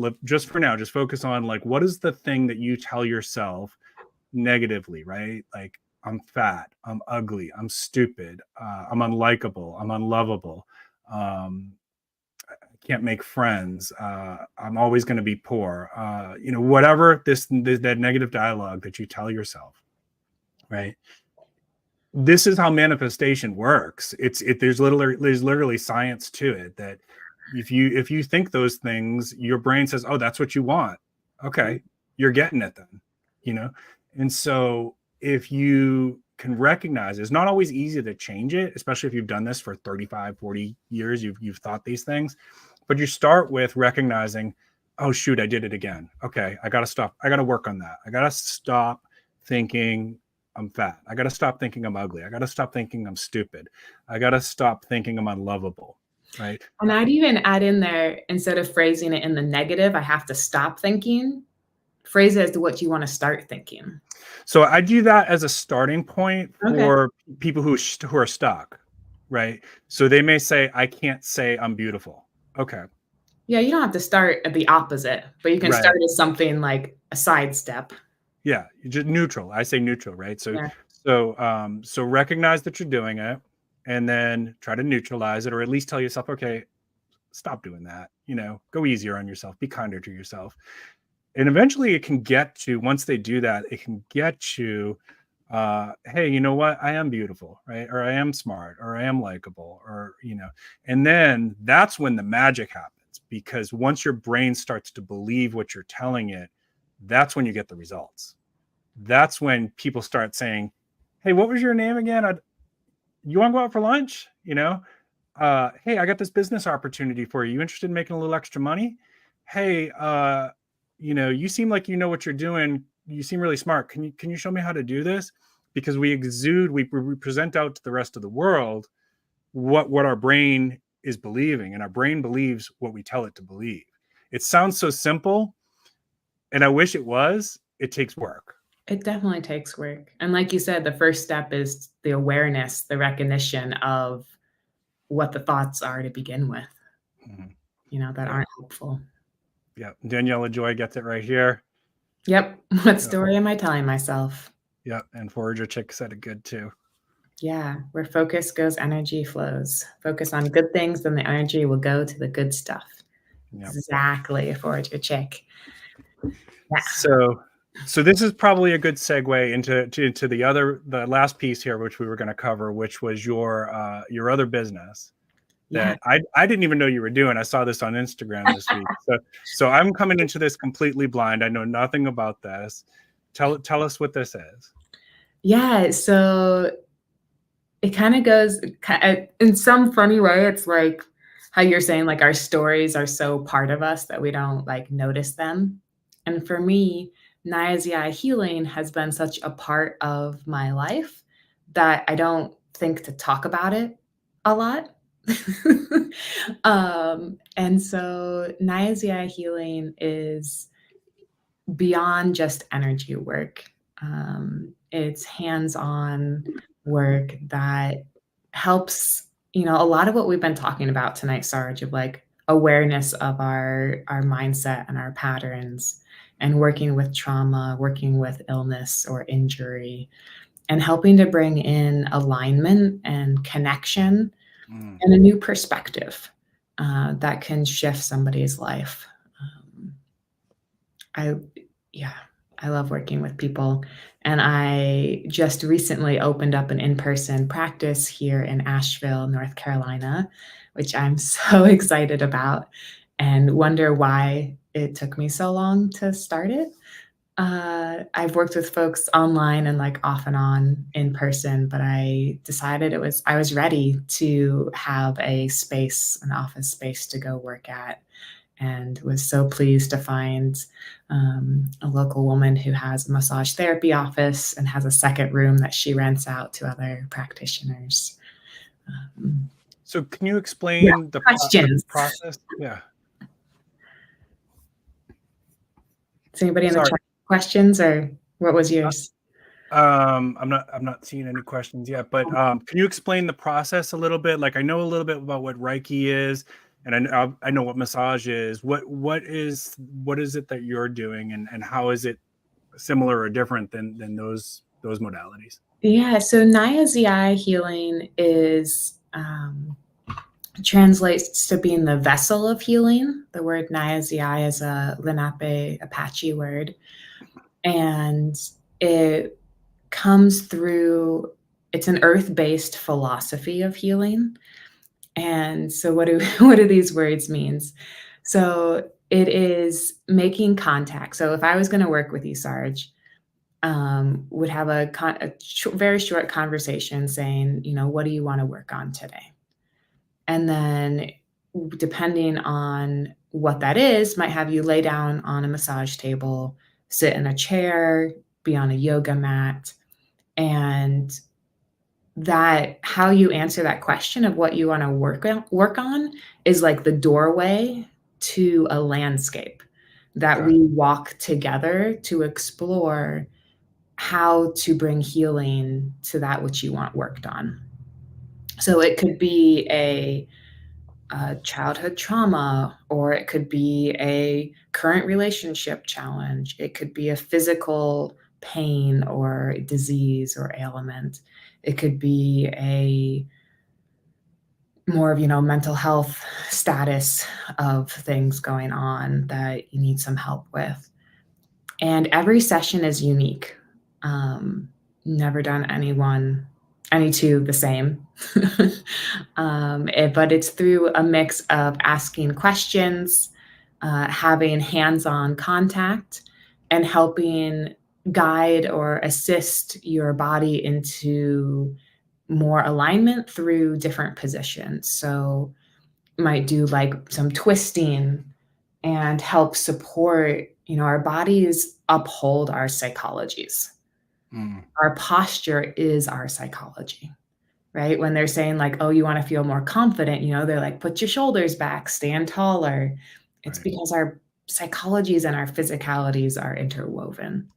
for now, just focus on like, what is the thing that you tell yourself negatively, right? Like, I'm fat, I'm ugly, I'm stupid, I'm unlikable, I'm unlovable, I can't make friends, I'm always going to be poor, whatever that negative dialogue that you tell yourself, right? This is how manifestation works. There's literally science to it, that if you think those things, your brain says, oh, that's what you want. Okay, you're getting it then, you know? And so if you can recognize, it's not always easy to change it, especially if you've done this for 35, 40 years, you've thought these things, but you start with recognizing, oh shoot, I did it again. Okay, I got to stop. I got to work on that. I got to stop thinking I'm fat. I got to stop thinking I'm ugly. I got to stop thinking I'm stupid. I got to stop thinking I'm unlovable, right? And I'd even add in there, instead of phrasing it in the negative, I have to stop thinking, phrase it as to what you wanna start thinking. So I do that as a starting point Okay. for people who are stuck, right? So they may say, I can't say I'm beautiful. Okay. Yeah, you don't have to start at the opposite, but you can Right. start as something like a sidestep. Yeah, just neutral. I say neutral, right? So Yeah. so recognize that you're doing it, and then try to neutralize it, or at least tell yourself, okay, stop doing that. Go easier on yourself, be kinder to yourself. And eventually it can get to, once they do that, it can get to, hey, you know what? I am beautiful, right? Or I am smart, or I am likable, or, and then that's when the magic happens, because once your brain starts to believe what you're telling it, that's when you get the results. That's when people start saying, hey, what was your name again? You want to go out for lunch? Hey, I got this business opportunity for you. You interested in making a little extra money? Hey, you seem like you know what you're doing. You seem really smart. Can you show me how to do this? Because we present out to the rest of the world what our brain is believing, and our brain believes what we tell it to believe. It sounds so simple, and I wish it was. It takes work. It definitely takes work. And like you said, the first step is the awareness, the recognition of what the thoughts are to begin with, that aren't helpful. Yeah. Daniela Joy gets it right here. Yep. What story am I telling myself? Yep. And Forager Chick said it good too. Yeah. Where focus goes, energy flows. Focus on good things, then the energy will go to the good stuff. Yep. Exactly. Forager Chick. Yeah. So this is probably a good segue into the last piece here, which we were going to cover, which was your other business that I didn't even know you were doing. I saw this on Instagram this week. So I'm coming into this completely blind. I know nothing about this. Tell us what this is. Yeah. So it kind of goes in some funny way. It's like how you're saying, like, our stories are so part of us that we don't like notice them. And for me, Nyazi healing has been such a part of my life that I don't think to talk about it a lot. And so Nyazi healing is beyond just energy work. It's hands-on work that helps, a lot of what we've been talking about tonight, Sarge, of like awareness of our mindset and our patterns, and working with trauma, working with illness or injury, and helping to bring in alignment and connection and a new perspective that can shift somebody's life. I love working with people. And I just recently opened up an in-person practice here in Asheville, North Carolina, which I'm so excited about, and wonder why it took me so long to start it. I've worked with folks online and like off and on in person, but I decided I was ready to have an office space to go work at. And was so pleased to find a local woman who has a massage therapy office and has a second room that she rents out to other practitioners. So can you explain the process? Yeah. Is anybody in the chat questions, or what was yours? I'm not seeing any questions yet, but can you explain the process a little bit? Like, I know a little bit about what Reiki is, and I know what massage is. What is it that you're doing, and how is it similar or different than those modalities? Yeah, so Nyazi healing is translates to being the vessel of healing. The word Nyazi is a Lenape Apache word, and it comes through. It's an earth-based philosophy of healing. And so what do these words mean? So it is making contact. So if I was going to work with you, Sarge, would have a very short conversation saying, what do you want to work on today? And then depending on what that is, might have you lay down on a massage table, sit in a chair, be on a yoga mat, and that how you answer that question of what you want to work on is like the doorway to a landscape that we walk together to explore how to bring healing to that which you want worked on. So it could be a childhood trauma, or it could be a current relationship challenge. It could be a physical pain or disease or ailment. It could be a more of, mental health status of things going on that you need some help with. And every session is unique. Never done any two the same. But it's through a mix of asking questions, having hands-on contact, and helping guide or assist your body into more alignment through different positions. So might do like some twisting and help support, our bodies uphold our psychologies. Our posture is our psychology, right? When they're saying like, oh, you want to feel more confident, they're like, put your shoulders back, stand taller. It's because our psychologies and our physicalities are interwoven.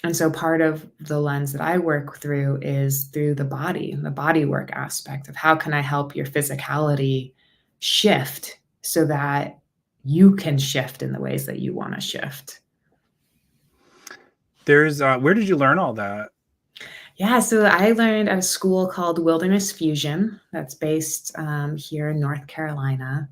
And so part of the lens that I work through is through the body work aspect of how can I help your physicality shift so that you can shift in the ways that you want to shift. There's where did you learn all that? Yeah, so I learned at a school called Wilderness Fusion that's based here in North Carolina.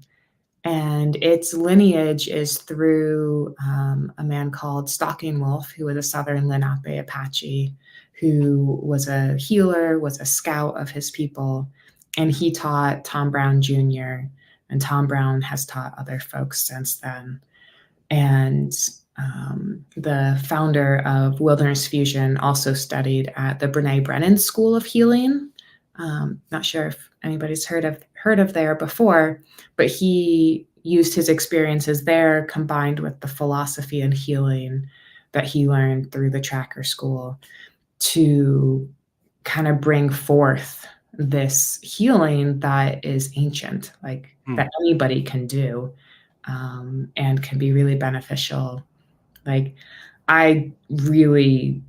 And its lineage is through a man called Stalking Wolf, who was a Southern Lenape Apache, who was a healer, was a scout of his people. And he taught Tom Brown Jr., and Tom Brown has taught other folks since then. And the founder of Wilderness Fusion also studied at the Brene Brown School of Healing. Not sure if anybody's heard of there before, but he used his experiences there combined with the philosophy and healing that he learned through the Tracker School to kind of bring forth this healing that is ancient, that anybody can do, and can be really beneficial. Like, I really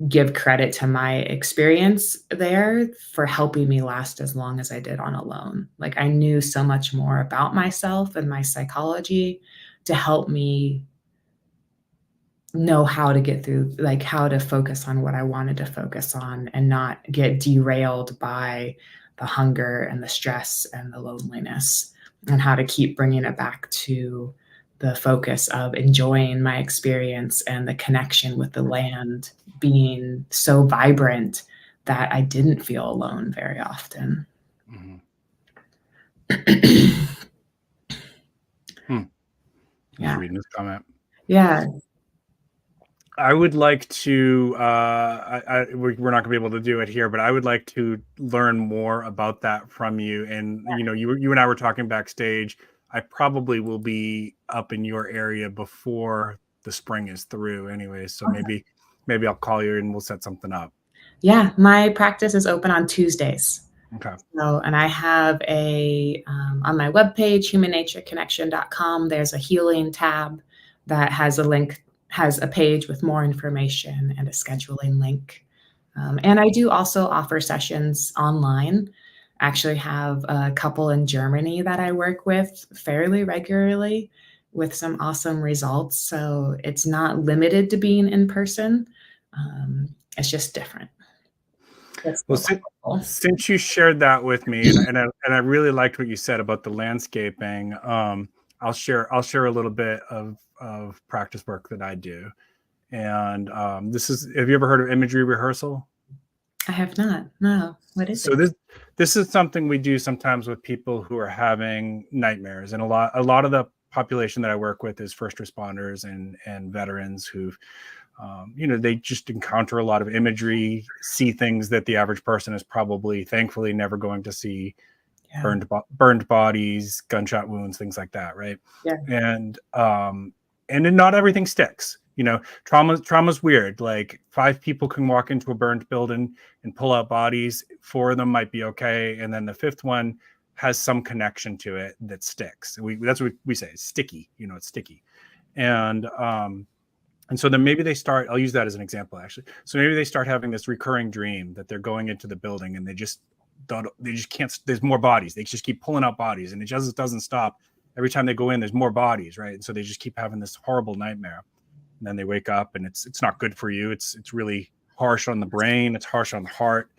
give credit to my experience there for helping me last as long as I did on alone. Like, I knew so much more about myself and my psychology to help me know how to get through, how to focus on what I wanted to focus on and not get derailed by the hunger and the stress and the loneliness, and how to keep bringing it back to the focus of enjoying my experience and the connection with the land being so vibrant that I didn't feel alone very often. Yeah. Reading this comment. Yeah. I would like to, we're not gonna be able to do it here, but I would like to learn more about that from you. And, you and I were talking backstage. I probably will be up in your area before the spring is through anyway. So maybe I'll call you and we'll set something up. Yeah. My practice is open on Tuesdays. Okay. So, and I have on my webpage, humannatureconnection.com, there's a healing tab that has a page with more information and a scheduling link. And I do also offer sessions online. I actually have a couple in Germany that I work with fairly regularly with some awesome results. So it's not limited to being in person. It's just different. Well, since you shared that with me, and I really liked what you said about the landscaping, I'll share a little bit of practice work that I do. And have you ever heard of imagery rehearsal? I have not. No. What is it? So this is something we do sometimes with people who are having nightmares, and a lot of the population that I work with is first responders and veterans who've they just encounter a lot of imagery, see things that the average person is probably, thankfully, never going to see. Yeah. Burned bodies, gunshot wounds, things like that, right? Yeah. And then not everything sticks. Trauma's weird. Like 5 people can walk into a burned building and pull out bodies. 4 of them might be okay, and then the 5th one has some connection to it that sticks. That's what we say. It's sticky. It's sticky, and so then maybe they start. I'll use that as an example, actually. So maybe they start having this recurring dream that they're going into the building and they just can't. There's more bodies. They just keep pulling out bodies, and it just doesn't stop. Every time they go in, there's more bodies, right? And so they just keep having this horrible nightmare. and then they wake up and it's not good for you. It's really harsh on the brain, it's harsh on the heart,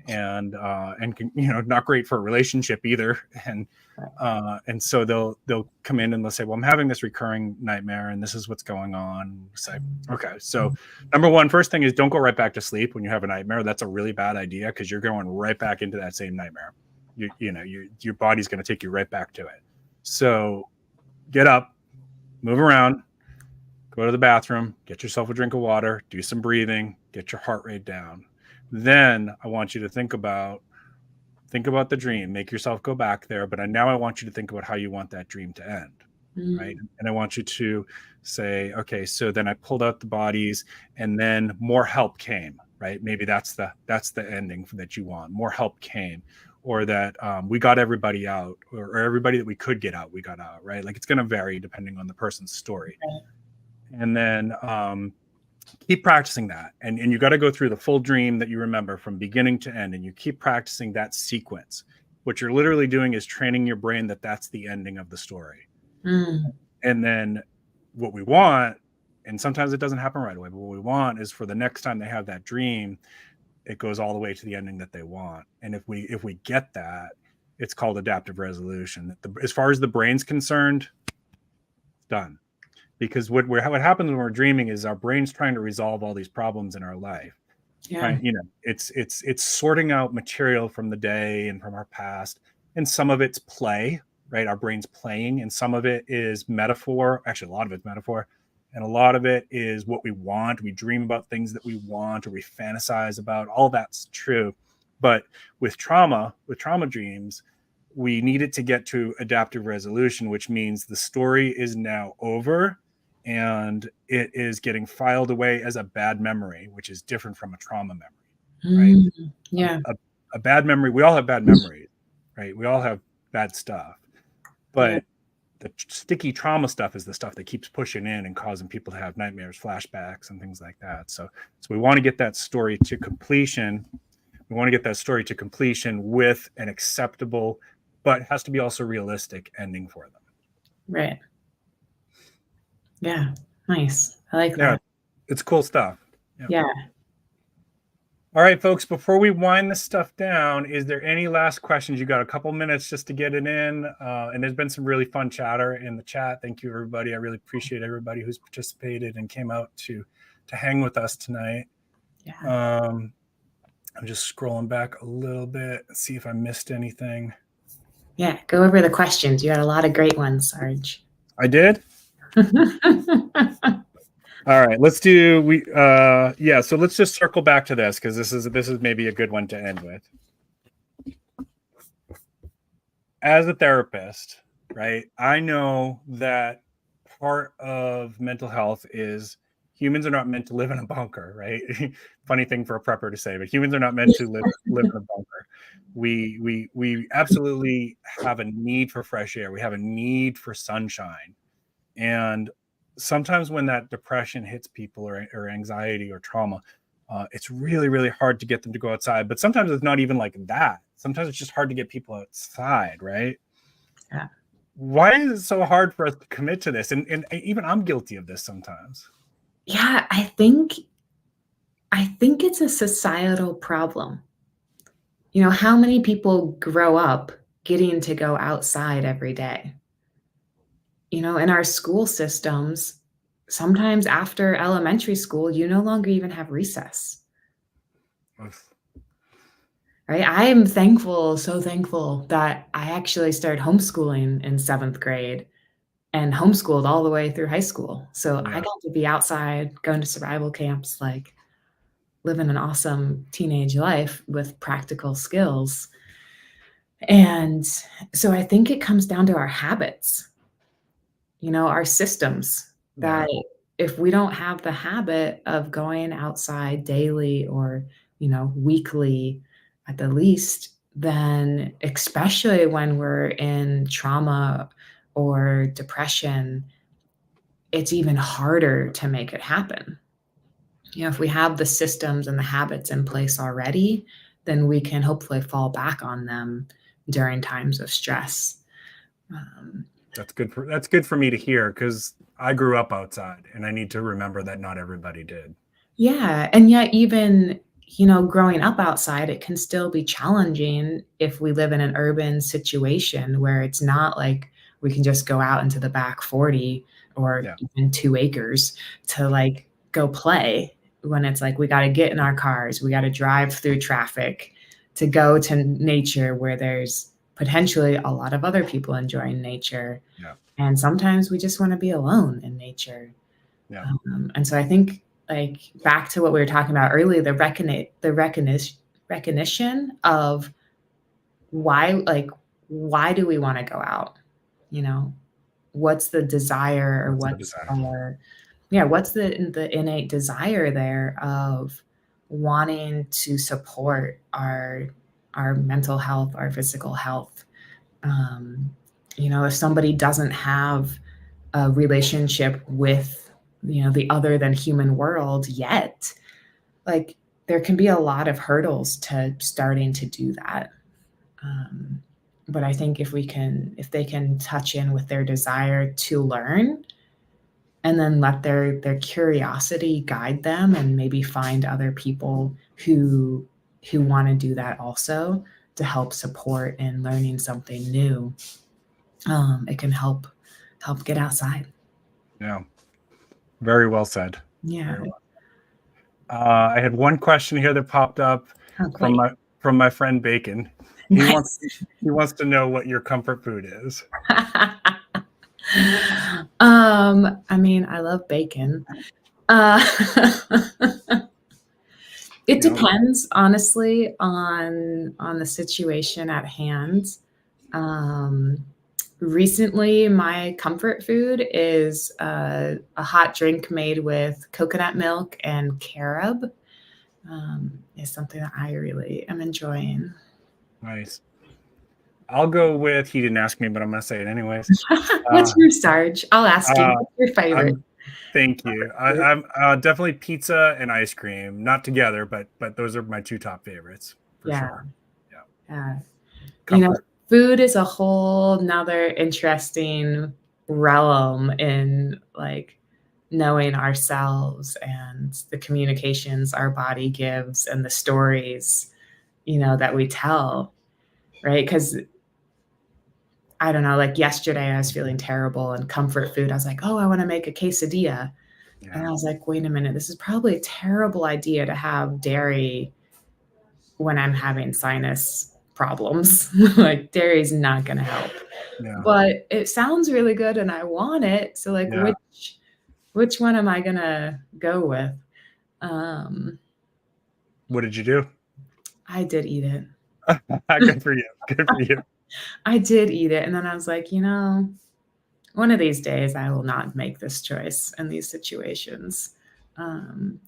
and not great for a relationship either. And so they'll come in and they'll say, well, I'm having this recurring nightmare and this is what's going on. Say, okay, so number one, first thing is don't go right back to sleep when you have a nightmare. That's a really bad idea, because you're going right back into that same nightmare. Your body's going to take you right back to it. So get up, move around, go to the bathroom, get yourself a drink of water, do some breathing, get your heart rate down. Then I want you to think about the dream, make yourself go back there. But now I want you to think about how you want that dream to end. Right. And I want you to say, okay, so then I pulled out the bodies and then more help came, right? Maybe that's the ending that you want. More help came, or that we got everybody out, or everybody that we could get out, we got out, right? Like, it's going to vary depending on the person's story. Right. And then keep practicing that. And you got to go through the full dream that you remember from beginning to end. And you keep practicing that sequence. What you're literally doing is training your brain that that's the ending of the story. And then what we want, and sometimes it doesn't happen right away, but what we want is for the next time they have that dream, it goes all the way to the ending that they want. And if we get that, it's called adaptive resolution. As far as the brain's concerned, it's done. Because what happens when we're dreaming is our brain's trying to resolve all these problems in our life. Yeah. Right? It's sorting out material from the day and from our past, and some of it's play, right? Our brain's playing, and some of it is metaphor. Actually, a lot of it's metaphor, and a lot of it is what we want. We dream about things that we want, or we fantasize about. All that's true. But with trauma dreams, we need it to get to adaptive resolution, which means the story is now over and it is getting filed away as a bad memory, which is different from a trauma memory, right? Yeah. A bad memory, we all have bad memories, right? We all have bad stuff. But the sticky trauma stuff is the stuff that keeps pushing in and causing people to have nightmares, flashbacks, and things like that. So we want to get that story to completion. We want to get that story to completion with an acceptable, but it has to be also realistic ending for them. Right. Yeah. Nice. I like that. It's cool stuff. Yeah. All right, folks, before we wind this stuff down, is there any last questions? You got a couple minutes just to get it in. And there's been some really fun chatter in the chat. Thank you, everybody. I really appreciate everybody who's participated and came out to hang with us tonight. Yeah. I'm just scrolling back a little bit and see if I missed anything. Yeah, go over the questions. You had a lot of great ones, Sarge. I did? All right, let's do so let's just circle back to this, because this is maybe a good one to end with. As a therapist, right, I know that part of mental health is humans are not meant to live in a bunker, right? Funny thing for a prepper to say, but humans are not meant to live in a bunker. We absolutely have a need for fresh air. We have a need for sunshine. And sometimes when that depression hits people, or anxiety or trauma, it's really, really hard to get them to go outside. But sometimes it's not even like that. Sometimes it's just hard to get people outside, right? Yeah. Why is it so hard for us to commit to this? And even I'm guilty of this sometimes. Yeah, I think it's a societal problem. You know, how many people grow up getting to go outside every day? You know, in our school systems, sometimes after elementary school, you no longer even have recess. Right? I am so thankful that I actually started homeschooling in 7th grade and homeschooled all the way through high school. So I got to be outside, going to survival camps, like living an awesome teenage life with practical skills. And so I think it comes down to our habits. You know, our systems, that if we don't have the habit of going outside daily, or, you know, weekly at the least, then especially when we're in trauma or depression, it's even harder to make it happen. You know, if we have the systems and the habits in place already, then we can hopefully fall back on them during times of stress. That's good for me to hear, because I grew up outside, and I need to remember that not everybody did. Yeah, and yet even, growing up outside, it can still be challenging if we live in an urban situation where it's not like we can just go out into the back 40 or Yeah. even 2 acres to like go play, when it's like we got to get in our cars, we got to drive through traffic to go to nature where there's potentially a lot of other people enjoying nature. Yeah. And sometimes we just want to be alone in nature. Yeah. And so I think, like, back to what we were talking about earlier, the recognition of why do we want to go out? What's the desire, or what's the innate desire there of wanting to support our mental health, our physical health. If somebody doesn't have a relationship with the other than human world yet, like, there can be a lot of hurdles to starting to do that. But I think if they can touch in with their desire to learn, and then let their curiosity guide them, and maybe find other people who want to do that also, to help support in learning something new, it can help get outside. Yeah. Very well said. Yeah. Very well. I had one question here that popped up from my friend Bacon. He wants to know what your comfort food is. I mean, I love bacon. It depends, honestly, on the situation at hand. Recently, my comfort food is a hot drink made with coconut milk and carob. Is something that I really am enjoying. Nice. I'll go with, he didn't ask me, but I'm going to say it anyways. What's your Sarge? I'll ask you. What's your favorite? Thank you. I'm definitely pizza and ice cream, not together, but those are my two top favorites for sure. Yeah. Food is a whole nother interesting realm in, like, knowing ourselves and the communications our body gives and the stories, that we tell, right? Because I don't know, like yesterday I was feeling terrible, and comfort food, I was like, oh, I want to make a quesadilla. Yeah. And I was like, wait a minute, this is probably a terrible idea to have dairy when I'm having sinus problems. Like, dairy is not going to help. Yeah. But it sounds really good and I want it. So, like, which one am I going to go with? What did you do? I did eat it. Good for you. Good for you. I did eat it. And then I was like, one of these days I will not make this choice in these situations.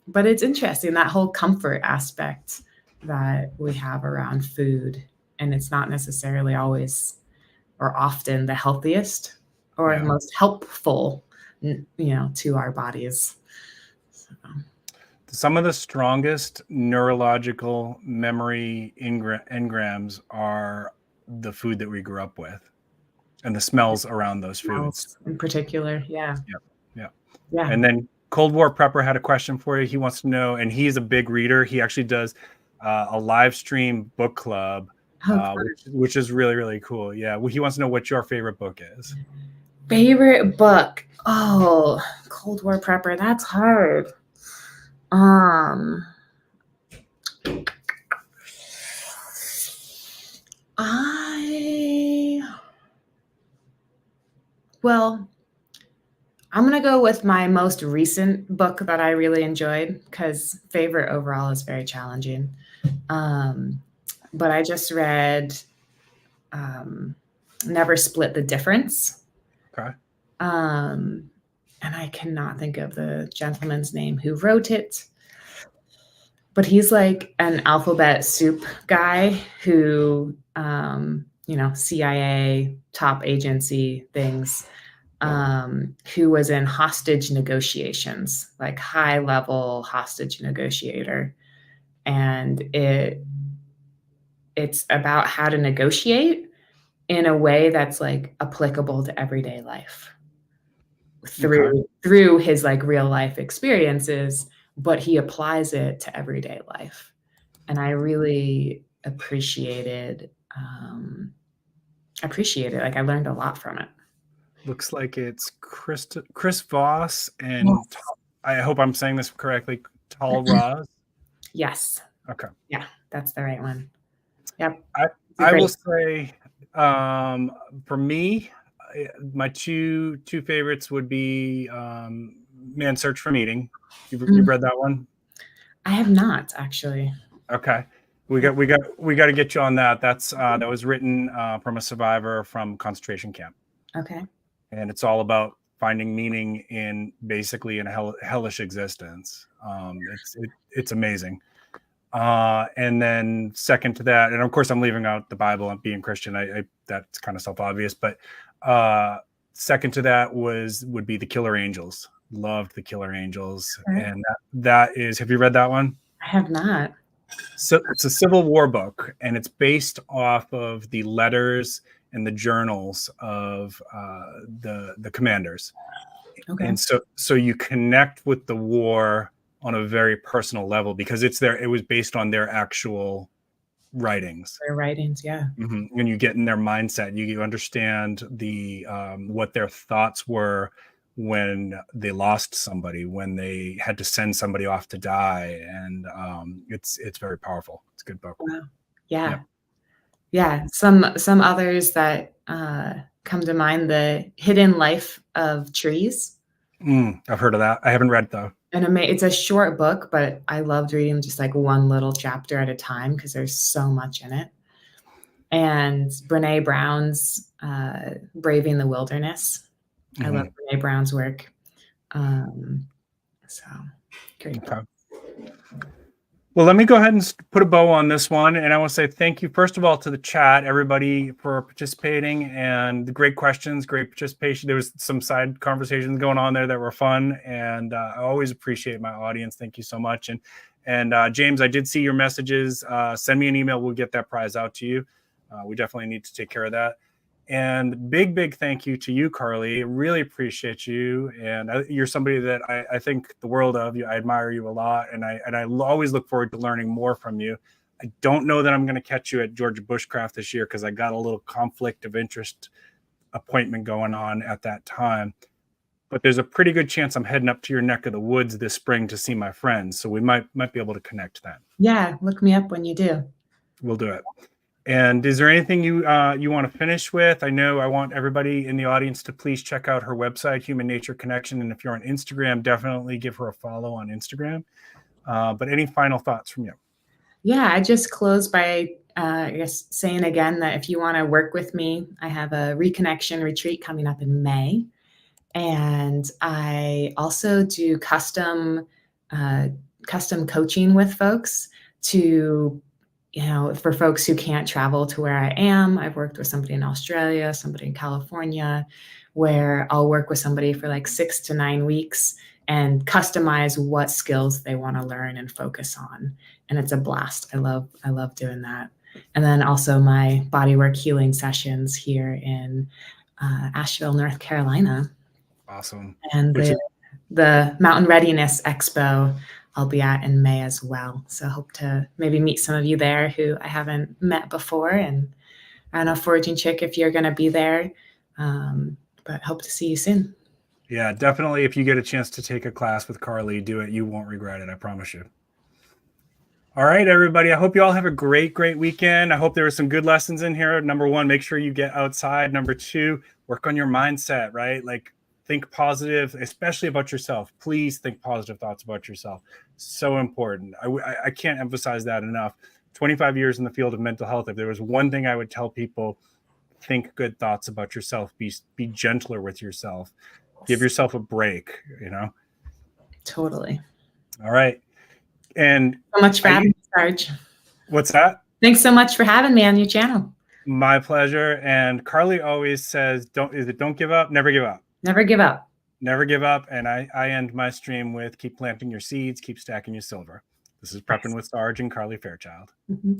But it's interesting, that whole comfort aspect that we have around food. And it's not necessarily always or often the healthiest or most helpful, to our bodies. So. Some of the strongest neurological memory engrams are the food that we grew up with, and the smells around those foods in particular. Yeah. And then Cold War Prepper had a question for you. He wants to know, and he's a big reader. He actually does a live stream book club, which is really, really cool. Yeah. Well, he wants to know what your favorite book is. Favorite book? Oh, Cold War Prepper. That's hard. I'm going to go with my most recent book that I really enjoyed, because favorite overall is very challenging. But I just read Never Split the Difference. Okay. And I cannot think of the gentleman's name who wrote it. But he's like an alphabet soup guy who, CIA, top agency things, who was in hostage negotiations, like high level hostage negotiator. And it's about how to negotiate in a way that's like applicable to everyday life. through his like real life experiences, but he applies it to everyday life. And I really appreciated it. Like I learned a lot from it. Looks like it's Chris Voss and I hope I'm saying this correctly, Tal Roz. Yes. Okay. Yeah, that's the right one. Yep. I will say, for me, my two favorites would be Man's Search for Meaning. You've read that one? I have not, actually. Okay. We got to get you on that. That was written from a survivor from concentration camp. Okay. And it's all about finding meaning in basically in a hellish existence. It's amazing. And then second to that, and of course I'm leaving out the Bible and being Christian. That's kind of self-obvious, but second to that would be The Killer Angels. Loved The Killer Angels. Okay. And that is, have you read that one? I have not. So it's a Civil War book, and it's based off of the letters and the journals of the commanders. Okay. And so you connect with the war on a very personal level because it was based on their actual writings. Their writings, yeah. Mm-hmm. And you get in their mindset. You understand the what their thoughts were when they lost somebody, when they had to send somebody off to die, and it's very powerful. It's a good book. Wow. Yeah. Yeah. Some others that come to mind: The Hidden Life of Trees. I've heard of that. I haven't read it though. And it's a short book, but I loved reading just like one little chapter at a time because there's so much in it. And Brene Brown's Braving the Wilderness. I love Brene Brown's work. So great. Okay. Well, let me go ahead and put a bow on this one. And I want to say thank you, first of all, to the chat, everybody, for participating and the great questions, great participation. There was some side conversations going on there that were fun. And I always appreciate my audience. Thank you so much. And James, I did see your messages. Send me an email. We'll get that prize out to you. We definitely need to take care of that. And big thank you to you, Carleigh. I really appreciate you. And you're somebody that I think the world of. I admire you a lot. And I always look forward to learning more from you. I don't know that I'm going to catch you at Georgia Bushcraft this year because I got a little conflict of interest appointment going on at that time. But there's a pretty good chance I'm heading up to your neck of the woods this spring to see my friends. So we might be able to connect then. Yeah, look me up when you do. We'll do it. And is there anything you want to finish with? I know I want everybody in the audience to please check out her website, Human Nature Connection. And if you're on Instagram, definitely give her a follow on Instagram. But any final thoughts from you? Yeah, I just close by, I guess, saying again that if you want to work with me, I have a reconnection retreat coming up in May. And I also do custom coaching with folks to, for folks who can't travel to where I am. I've worked with somebody in Australia, somebody in California, where I'll work with somebody for like 6 to 9 weeks and customize what skills they want to learn and focus on. And it's a blast. I love doing that. And then also my bodywork healing sessions here in Asheville, North Carolina. Awesome. And the Mountain Readiness Expo I'll be at in May as well. So hope to maybe meet some of you there who I haven't met before. And I don't know, Foraging Chick, if you're going to be there, but hope to see you soon. Yeah, definitely. If you get a chance to take a class with Carleigh, do it. You won't regret it. I promise you. All right, everybody. I hope you all have a great weekend. I hope there were some good lessons in here. Number 1, make sure you get outside. Number 2, work on your mindset, right? Like, think positive, especially about yourself. Please think positive thoughts about yourself. So important. I can't emphasize that enough. 25 years in the field of mental health. If there was one thing I would tell people, think good thoughts about yourself. Be gentler with yourself. Give yourself a break, Totally. All right. And so much for having me, Sarge. What's that? Thanks so much for having me on your channel. My pleasure. And Carleigh always says, don't give up, never give up. Never give up. Never give up. And I end my stream with keep planting your seeds, keep stacking your silver. This is Prepping with Sarge and Carleigh Fairchild. Mm-hmm.